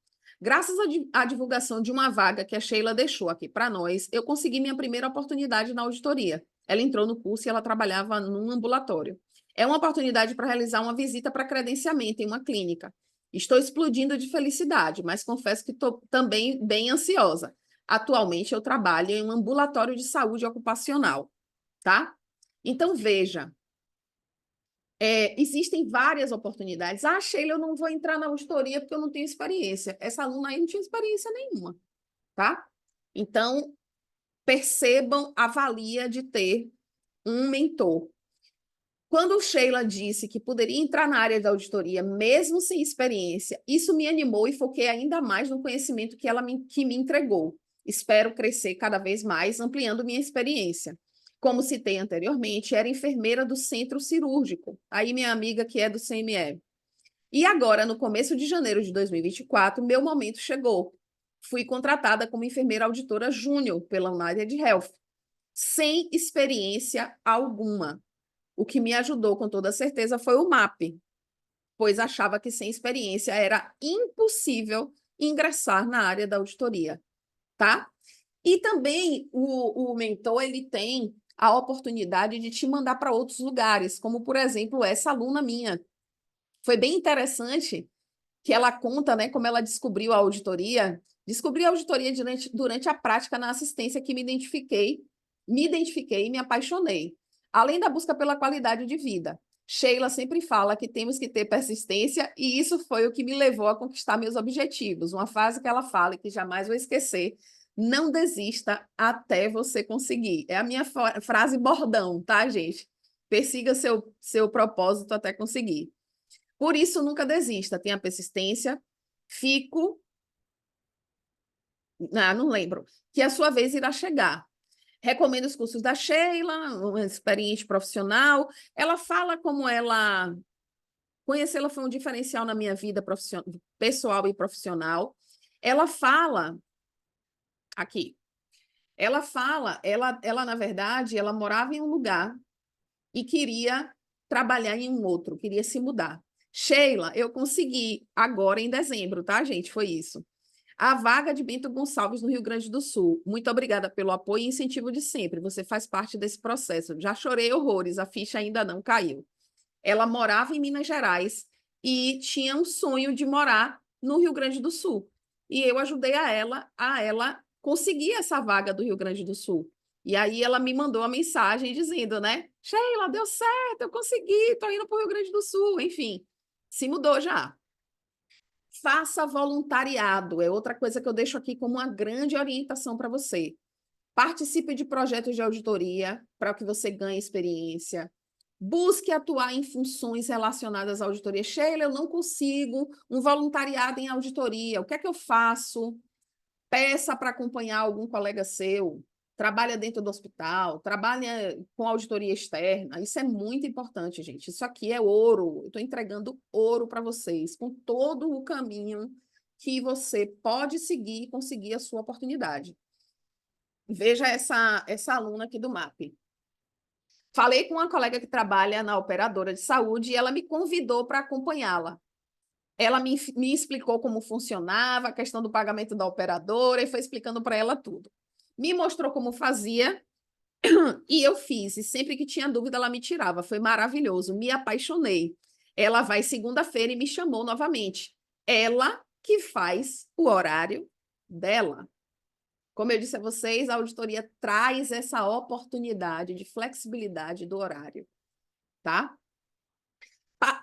Graças à divulgação de uma vaga que a Sheila deixou aqui para nós, eu consegui minha primeira oportunidade na auditoria. Ela entrou no curso e ela trabalhava num ambulatório. É uma oportunidade para realizar uma visita para credenciamento em uma clínica. Estou explodindo de felicidade, mas confesso que estou também bem ansiosa. Atualmente eu trabalho em um ambulatório de saúde ocupacional, tá? Então, veja, existem várias oportunidades. Ah, Sheila, eu não vou entrar na auditoria porque eu não tenho experiência. Essa aluna aí não tinha experiência nenhuma, tá? Então, percebam a valia de ter um mentor. Quando Sheila disse que poderia entrar na área da auditoria, mesmo sem experiência, isso me animou e foquei ainda mais no conhecimento que me entregou. Espero crescer cada vez mais, ampliando minha experiência. Como citei anteriormente, era enfermeira do centro cirúrgico, aí minha amiga que é do CME. E agora, no começo de janeiro de 2024, meu momento chegou. Fui contratada como enfermeira auditora júnior pela United Health, sem experiência alguma. O que me ajudou com toda certeza foi o MAP, pois achava que sem experiência era impossível ingressar na área da auditoria, tá? E também o mentor, ele tem a oportunidade de te mandar para outros lugares, como, por exemplo, essa aluna minha. Foi bem interessante que ela conta, né, como ela descobriu a auditoria. Descobri a auditoria durante a prática na assistência que me identifiquei e me apaixonei. Além da busca pela qualidade de vida. Sheila sempre fala que temos que ter persistência e isso foi o que me levou a conquistar meus objetivos. Uma frase que ela fala e que jamais vou esquecer: não desista até você conseguir. É a minha frase bordão, tá, gente? Persiga seu propósito até conseguir. Por isso, nunca desista, tenha persistência. Fico, não lembro, que a sua vez irá chegar. Recomendo os cursos da Sheila, uma experiente profissional. Ela fala como conhecê-la foi um diferencial na minha vida pessoal e profissional. Ela fala, aqui, ela na verdade, ela morava em um lugar e queria trabalhar em um outro, queria se mudar. Sheila, eu consegui agora em dezembro, tá, gente? Foi isso. A vaga de Bento Gonçalves no Rio Grande do Sul. Muito obrigada pelo apoio e incentivo de sempre. Você faz parte desse processo. Já chorei horrores, a ficha ainda não caiu. Ela morava em Minas Gerais e tinha um sonho de morar no Rio Grande do Sul. E eu ajudei a ela consegui essa vaga do Rio Grande do Sul. E aí ela me mandou a mensagem dizendo, né? Sheila, deu certo, eu consegui, estou indo para o Rio Grande do Sul. Enfim, se mudou já. Faça voluntariado, é outra coisa que eu deixo aqui como uma grande orientação para você. Participe de projetos de auditoria para que você ganhe experiência. Busque atuar em funções relacionadas à auditoria. Sheila, eu não consigo um voluntariado em auditoria. O que é que eu faço? Peça para acompanhar algum colega seu. Trabalha dentro do hospital, trabalha com auditoria externa. Isso é muito importante, gente. Isso aqui é ouro. Eu estou entregando ouro para vocês, com todo o caminho que você pode seguir e conseguir a sua oportunidade. Veja essa aluna aqui do MAP. Falei com uma colega que trabalha na operadora de saúde e ela me convidou para acompanhá-la. Ela me explicou como funcionava, a questão do pagamento da operadora e foi explicando para ela tudo. Me mostrou como fazia e eu fiz. E sempre que tinha dúvida, ela me tirava. Foi maravilhoso, me apaixonei. Ela vai segunda-feira e me chamou novamente. Ela que faz o horário dela. Como eu disse a vocês, a auditoria traz essa oportunidade de flexibilidade do horário, tá?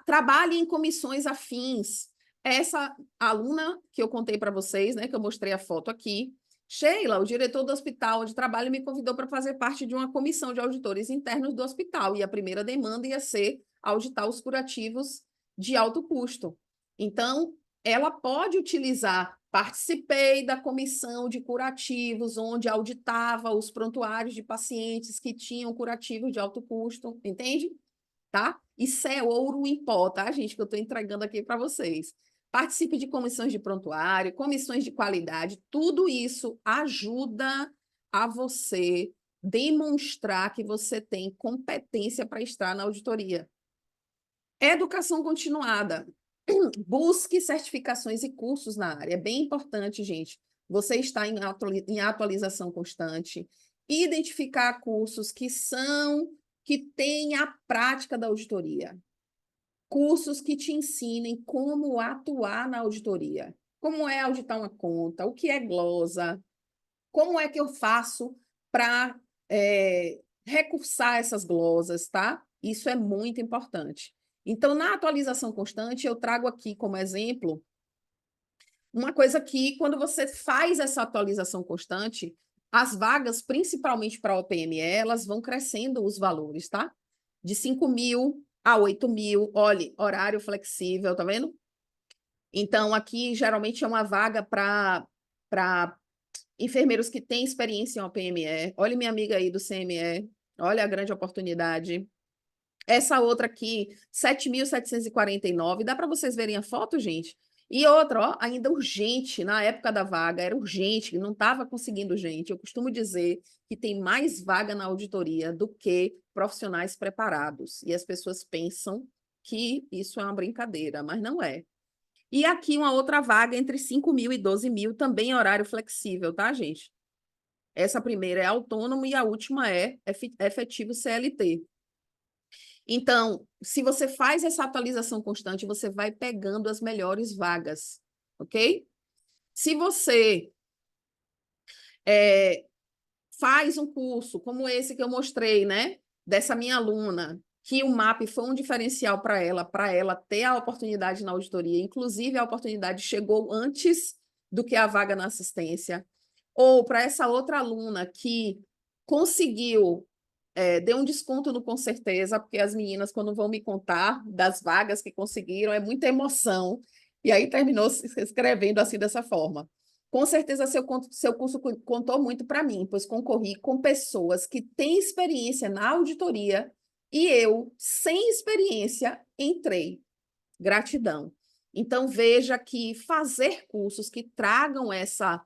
Trabalhe em comissões afins. Essa aluna que eu contei para vocês, né, que eu mostrei a foto aqui, Sheila, o diretor do hospital onde trabalho, me convidou para fazer parte de uma comissão de auditores internos do hospital, e a primeira demanda ia ser auditar os curativos de alto custo. Então, ela pode utilizar, participei da comissão de curativos, onde auditava os prontuários de pacientes que tinham curativos de alto custo, entende? Tá? Isso é ouro em pó, tá, gente? Que eu estou entregando aqui para vocês. Participe de comissões de prontuário, comissões de qualidade, tudo isso ajuda a você demonstrar que você tem competência para estar na auditoria. Educação continuada. Busque certificações e cursos na área. É bem importante, gente. Você está em atualização constante. Identificar cursos que têm a prática da auditoria. Cursos que te ensinem como atuar na auditoria. Como é auditar uma conta, o que é glosa, como é que eu faço para recursar essas glosas, tá? Isso é muito importante. Então, na atualização constante, eu trago aqui como exemplo uma coisa que, quando você faz essa atualização constante, as vagas, principalmente para a OPME, elas vão crescendo os valores, tá? De 5.000 a 8.000, olha, horário flexível, tá vendo? Então, aqui, geralmente, é uma vaga para enfermeiros que têm experiência em OPME. Olha minha amiga aí do CME, olha a grande oportunidade. Essa outra aqui, 7.749, dá para vocês verem a foto, gente? E outra, ó, ainda urgente, na época da vaga, era urgente, não estava conseguindo gente. Eu costumo dizer que tem mais vaga na auditoria do que profissionais preparados. E as pessoas pensam que isso é uma brincadeira, mas não é. E aqui uma outra vaga entre 5.000 e 12.000, também horário flexível, tá, gente? Essa primeira é autônomo e a última é efetivo CLT. Então, se você faz essa atualização constante, você vai pegando as melhores vagas, ok? Se você faz um curso como esse que eu mostrei, né? Dessa minha aluna, que o MAP foi um diferencial para ela ter a oportunidade na auditoria, inclusive a oportunidade chegou antes do que a vaga na assistência, ou para essa outra aluna que conseguiu deu um desconto no Com Certeza, porque as meninas, quando vão me contar das vagas que conseguiram, é muita emoção. E aí terminou se escrevendo assim dessa forma. Com certeza, seu curso contou muito para mim, pois concorri com pessoas que têm experiência na auditoria e eu, sem experiência, entrei. Gratidão. Então, veja que fazer cursos que tragam essa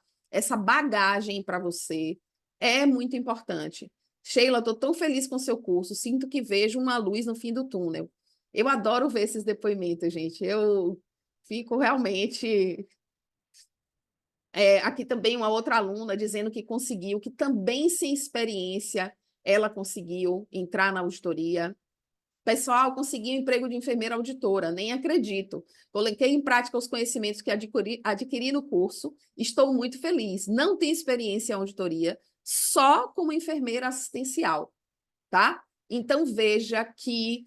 bagagem para você é muito importante. Sheila, estou tão feliz com o seu curso, sinto que vejo uma luz no fim do túnel. Eu adoro ver esses depoimentos, gente. Eu fico realmente. Aqui também uma outra aluna dizendo que conseguiu, que também sem experiência, ela conseguiu entrar na auditoria. Pessoal, consegui um emprego de enfermeira auditora, nem acredito. Coloquei em prática os conhecimentos que adquiri no curso, estou muito feliz. Não tenho experiência em auditoria, só como enfermeira assistencial, tá? Então, veja que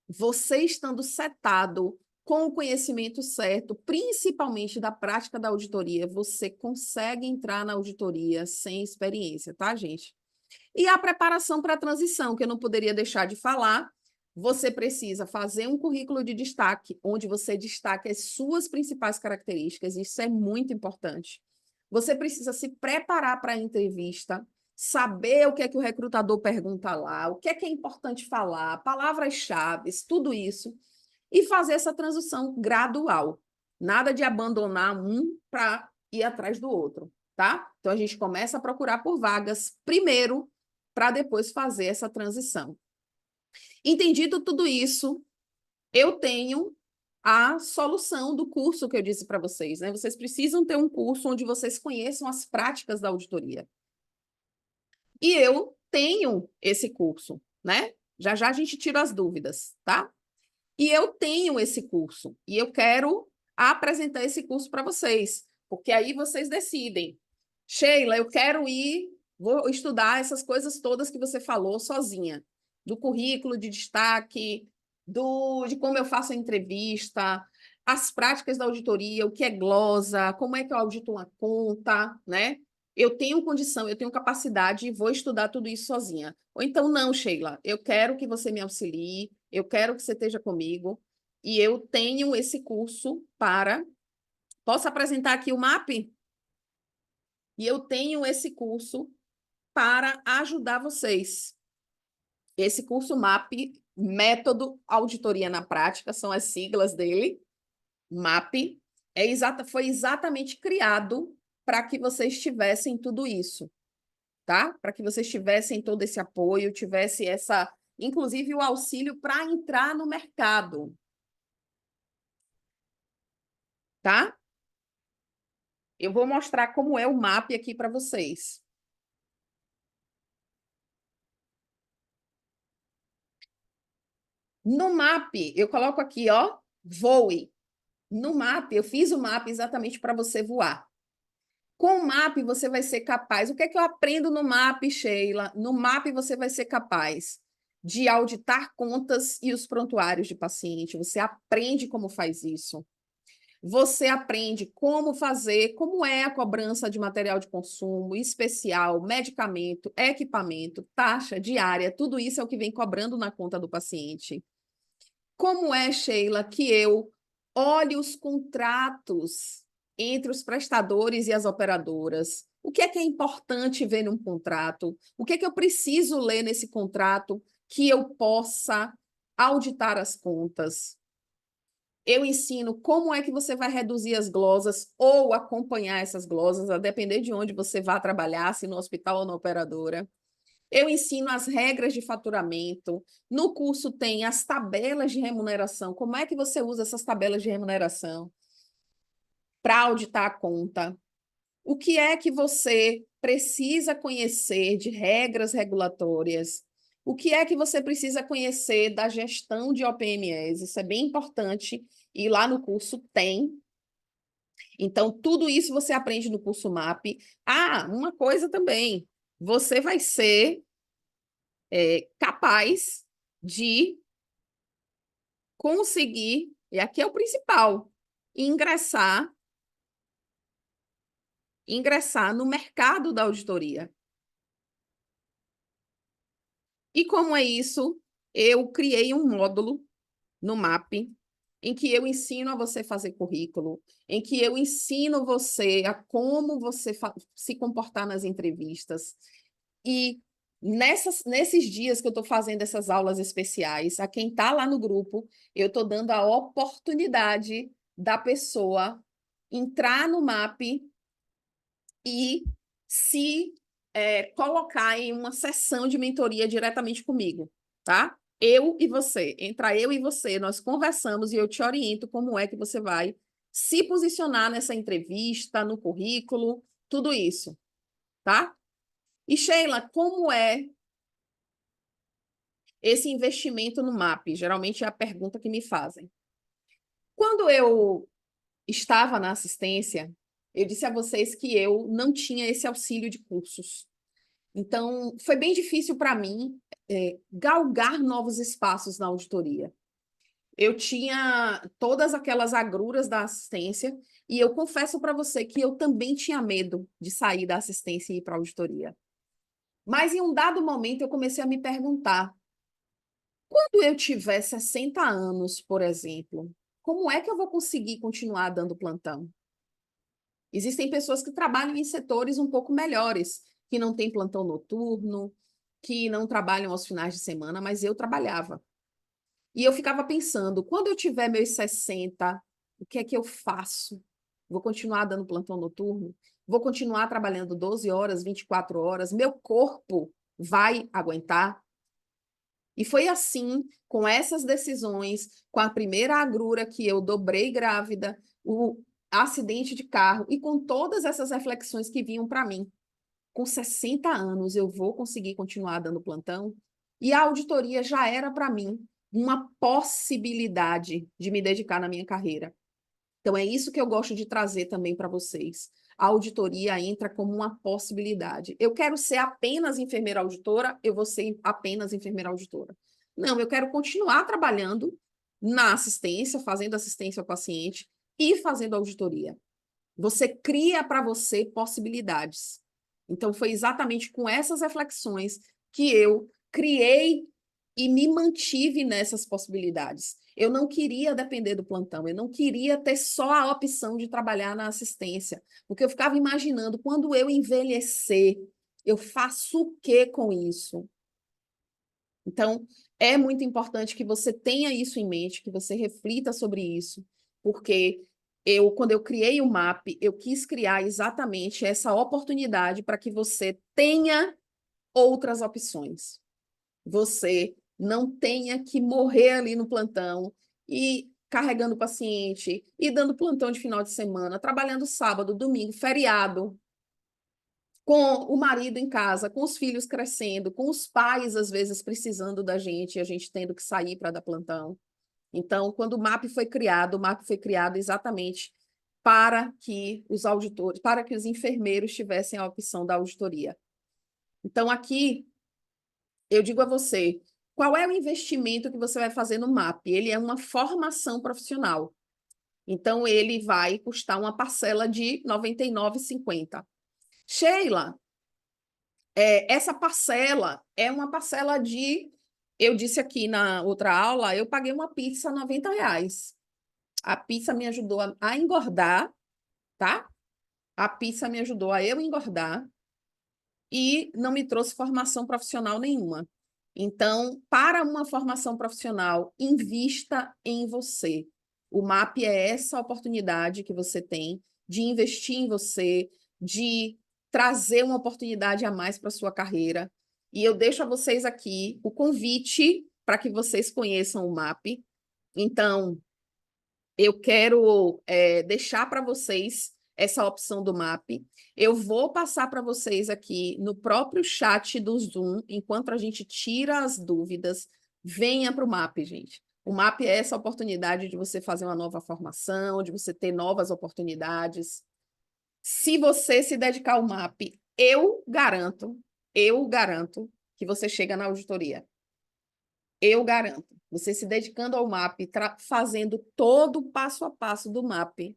você estando setado com o conhecimento certo, principalmente da prática da auditoria, você consegue entrar na auditoria sem experiência, tá, gente? E a preparação para a transição, que eu não poderia deixar de falar, você precisa fazer um currículo de destaque, onde você destaque as suas principais características, isso é muito importante. Você precisa se preparar para a entrevista, saber o que é que o recrutador pergunta lá, o que é importante falar, palavras-chave, tudo isso, e fazer essa transição gradual. Nada de abandonar um para ir atrás do outro, tá? Então, a gente começa a procurar por vagas primeiro, para depois fazer essa transição. Entendido tudo isso, eu tenho a solução do curso que eu disse para vocês, né? Vocês precisam ter um curso onde vocês conheçam as práticas da auditoria. E eu tenho esse curso, né? Já já a gente tira as dúvidas, tá? E eu tenho esse curso e eu quero apresentar esse curso para vocês, porque aí vocês decidem. Sheila, eu quero ir, vou estudar essas coisas todas que você falou sozinha, do currículo de destaque, de como eu faço a entrevista, as práticas da auditoria, o que é glosa, como é que eu audito uma conta, né? Eu tenho condição, eu tenho capacidade e vou estudar tudo isso sozinha. Ou então, não, Sheila, eu quero que você me auxilie, eu quero que você esteja comigo, e eu tenho esse curso para. Posso apresentar aqui o MAP? E eu tenho esse curso para ajudar vocês. Esse curso MAP, Método Auditoria na Prática, são as siglas dele, MAP, foi exatamente criado para que vocês tivessem tudo isso, tá? Para que vocês tivessem todo esse apoio, tivesse essa, inclusive o auxílio para entrar no mercado, tá? Eu vou mostrar como é o MAP aqui para vocês. No MAP, eu coloco aqui, ó, voe. No MAP, eu fiz o MAP exatamente para você voar. Com o MAP, você vai ser capaz. O que é que eu aprendo no MAP, Sheila? No MAP, você vai ser capaz de auditar contas e os prontuários de paciente. Você aprende como faz isso. Você aprende como fazer, como é a cobrança de material de consumo, especial, medicamento, equipamento, taxa diária, tudo isso é o que vem cobrando na conta do paciente. Como é, Sheila, que eu olhe os contratos entre os prestadores e as operadoras? O que é importante ver num contrato? O que é que eu preciso ler nesse contrato que eu possa auditar as contas? Eu ensino como é que você vai reduzir as glosas ou acompanhar essas glosas, a depender de onde você vá trabalhar, se no hospital ou na operadora. Eu ensino as regras de faturamento. No curso tem as tabelas de remuneração. Como é que você usa essas tabelas de remuneração para auditar a conta? O que é que você precisa conhecer de regras regulatórias? O que é que você precisa conhecer da gestão de OPMS? Isso é bem importante e lá no curso tem. Então, tudo isso você aprende no curso MAP. Ah, uma coisa também, você vai ser capaz de conseguir, e aqui é o principal, ingressar no mercado da auditoria. E como é isso? Eu criei um módulo no MAP, em que eu ensino a você fazer currículo, em que eu ensino você a como você se comportar nas entrevistas. E nesses dias que eu estou fazendo essas aulas especiais, a quem está lá no grupo, eu estou dando a oportunidade da pessoa entrar no MAP e se colocar em uma sessão de mentoria diretamente comigo, tá? Eu e você, entra eu e você, nós conversamos e eu te oriento como é que você vai se posicionar nessa entrevista, no currículo, tudo isso, tá? E Sheila, como é esse investimento no MAP? Geralmente é a pergunta que me fazem. Quando eu estava na assistência, eu disse a vocês que eu não tinha esse auxílio de cursos. Então, foi bem difícil para mim galgar novos espaços na auditoria. Eu tinha todas aquelas agruras da assistência e eu confesso para você que eu também tinha medo de sair da assistência e ir para a auditoria. Mas em um dado momento eu comecei a me perguntar, quando eu tiver 60 anos, por exemplo, como é que eu vou conseguir continuar dando plantão? Existem pessoas que trabalham em setores um pouco melhores, que não têm plantão noturno, que não trabalham aos finais de semana, mas eu trabalhava. E eu ficava pensando, quando eu tiver meus 60, o que é que eu faço? Vou continuar dando plantão noturno? Vou continuar trabalhando 12 horas, 24 horas? Meu corpo vai aguentar? E foi assim, com essas decisões, com a primeira agrura que eu dobrei grávida, o acidente de carro e com todas essas reflexões que vinham para mim. Com 60 anos eu vou conseguir continuar dando plantão? E a auditoria já era para mim uma possibilidade de me dedicar na minha carreira. Então é isso que eu gosto de trazer também para vocês. A auditoria entra como uma possibilidade. Eu quero ser apenas enfermeira auditora, eu vou ser apenas enfermeira auditora. Não, eu quero continuar trabalhando na assistência, fazendo assistência ao paciente e fazendo auditoria. Você cria para você possibilidades. Então, foi exatamente com essas reflexões que eu criei e me mantive nessas possibilidades. Eu não queria depender do plantão, eu não queria ter só a opção de trabalhar na assistência, porque eu ficava imaginando, quando eu envelhecer, eu faço o que com isso? Então, é muito importante que você tenha isso em mente, que você reflita sobre isso, porque quando eu criei o MAP, eu quis criar exatamente essa oportunidade para que você tenha outras opções. Você não tenha que morrer ali no plantão e carregando o paciente, e dando plantão de final de semana, trabalhando sábado, domingo, feriado, com o marido em casa, com os filhos crescendo, com os pais, às vezes, precisando da gente, e a gente tendo que sair para dar plantão. Então, quando o MAP foi criado exatamente para que os auditores, para que os enfermeiros tivessem a opção da auditoria. Então, aqui, eu digo a você, qual é o investimento que você vai fazer no MAP? Ele é uma formação profissional. Então, ele vai custar uma parcela de R$ 99,50. Sheila, essa parcela é uma parcela de... Eu disse aqui na outra aula, eu paguei uma pizza R$ 90. A pizza me ajudou a engordar, tá? A pizza me ajudou a eu engordar e não me trouxe formação profissional nenhuma. Então, para uma formação profissional, invista em você. O MAP é essa oportunidade que você tem de investir em você, de trazer uma oportunidade a mais para a sua carreira. E eu deixo a vocês aqui o convite para que vocês conheçam o MAP. Então, eu quero deixar para vocês essa opção do MAP. Eu vou passar para vocês aqui no próprio chat do Zoom, enquanto a gente tira as dúvidas, venha para o MAP, gente. O MAP é essa oportunidade de você fazer uma nova formação, de você ter novas oportunidades. Se você se dedicar ao MAP, eu garanto que você chega na auditoria. Eu garanto. Você se dedicando ao MAP, fazendo todo o passo a passo do MAP,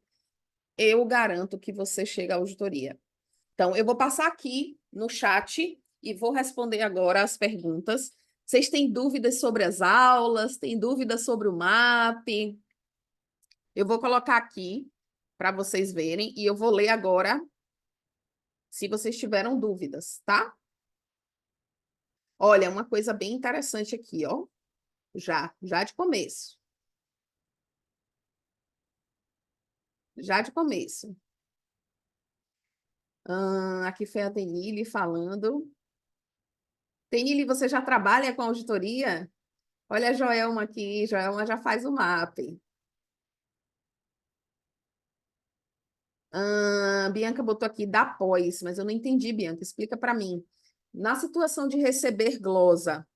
eu garanto que você chega à auditoria. Então, eu vou passar aqui no chat e vou responder agora as perguntas. Vocês têm dúvidas sobre as aulas? Têm dúvidas sobre o MAP? Eu vou colocar aqui para vocês verem e eu vou ler agora se vocês tiveram dúvidas, tá? Olha, uma coisa bem interessante aqui, ó. Já de começo. Já de começo. Aqui foi a Denile falando. Denile, você já trabalha com auditoria? Olha a Joelma aqui, Joelma já faz o MAP. Bianca botou aqui, dá pós, mas eu não entendi, Bianca, explica para mim. Na situação de receber glosa,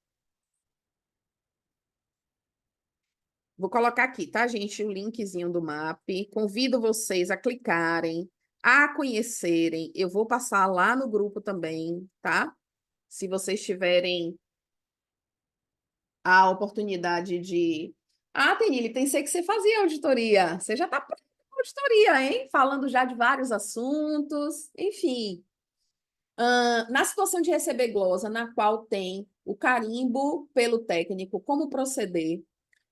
Vou colocar aqui, tá, gente? O linkzinho do MAP. Convido vocês a clicarem, a conhecerem. Eu vou passar lá no grupo também, tá? Se vocês tiverem a oportunidade de. Ah, Tenille, pensei que você fazia auditoria. Você já está pronta com auditoria, hein? Falando já de vários assuntos. Enfim. Na situação de receber glosa, na qual tem o carimbo pelo técnico, como proceder?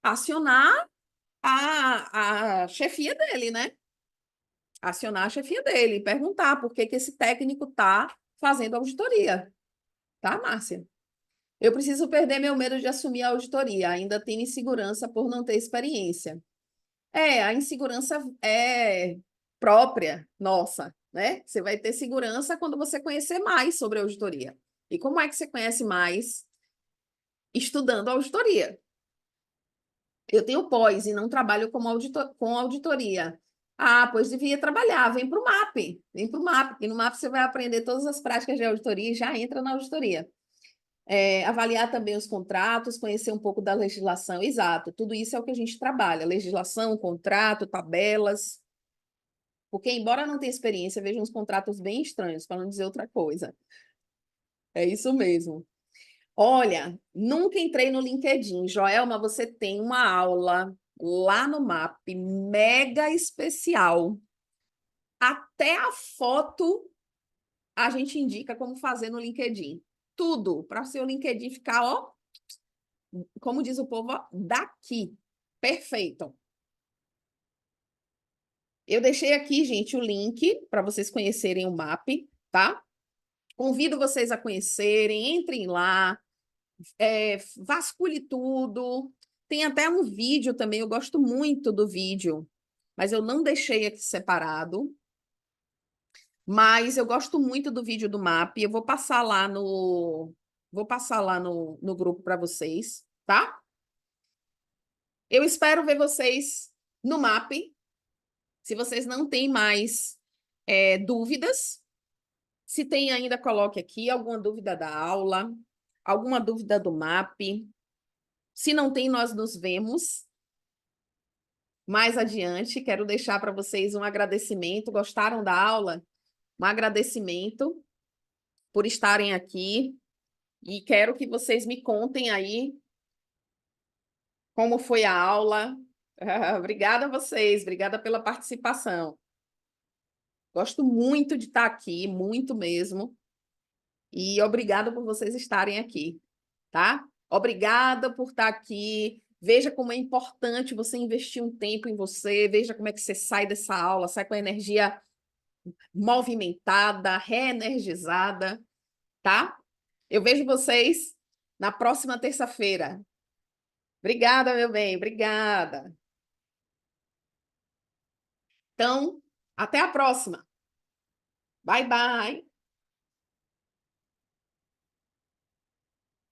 Acionar a chefia dele, né? Acionar a chefia dele, perguntar por que que esse técnico está fazendo auditoria, tá, Márcia? Eu preciso perder meu medo de assumir a auditoria, ainda tenho insegurança por não ter experiência. A insegurança é própria, nossa, né? Você vai ter segurança quando você conhecer mais sobre a auditoria. E como é que você conhece mais? Estudando auditoria. Eu tenho pós e não trabalho com auditoria. Ah, pois devia trabalhar. Vem para o MAP. Vem para o MAP. E no MAP você vai aprender todas as práticas de auditoria e já entra na auditoria. Avaliar também os contratos, conhecer um pouco da legislação. Exato. Tudo isso é o que a gente trabalha. Legislação, contrato, tabelas. Porque, embora não tenha experiência, vejo uns contratos bem estranhos, para não dizer outra coisa. É isso mesmo. Olha, nunca entrei no LinkedIn. Joelma, você tem uma aula lá no MAP, mega especial. Até a foto a gente indica como fazer no LinkedIn. Tudo para o seu LinkedIn ficar, ó, como diz o povo, ó, daqui. Perfeito. Eu deixei aqui, gente, o link para vocês conhecerem o MAP, tá? Convido vocês a conhecerem, entrem lá, vasculhe tudo. Tem até um vídeo também, eu gosto muito do vídeo, mas eu não deixei aqui separado. Mas eu gosto muito do vídeo do MAP, eu vou passar lá no grupo para vocês, tá? Eu espero ver vocês no MAP. Se vocês não têm mais dúvidas, se tem ainda, coloque aqui alguma dúvida da aula, alguma dúvida do MAP. Se não tem, nós nos vemos mais adiante. Quero deixar para vocês um agradecimento. Gostaram da aula? Um agradecimento por estarem aqui. E quero que vocês me contem aí como foi a aula. Obrigada a vocês, obrigada pela participação. Gosto muito de estar aqui, muito mesmo. E obrigada por vocês estarem aqui, tá? Obrigada por estar aqui. Veja como é importante você investir um tempo em você. Veja como é que você sai dessa aula, sai com a energia movimentada, reenergizada, tá? Eu vejo vocês na próxima terça-feira. Obrigada, meu bem, obrigada. Então, até a próxima. Bye, bye.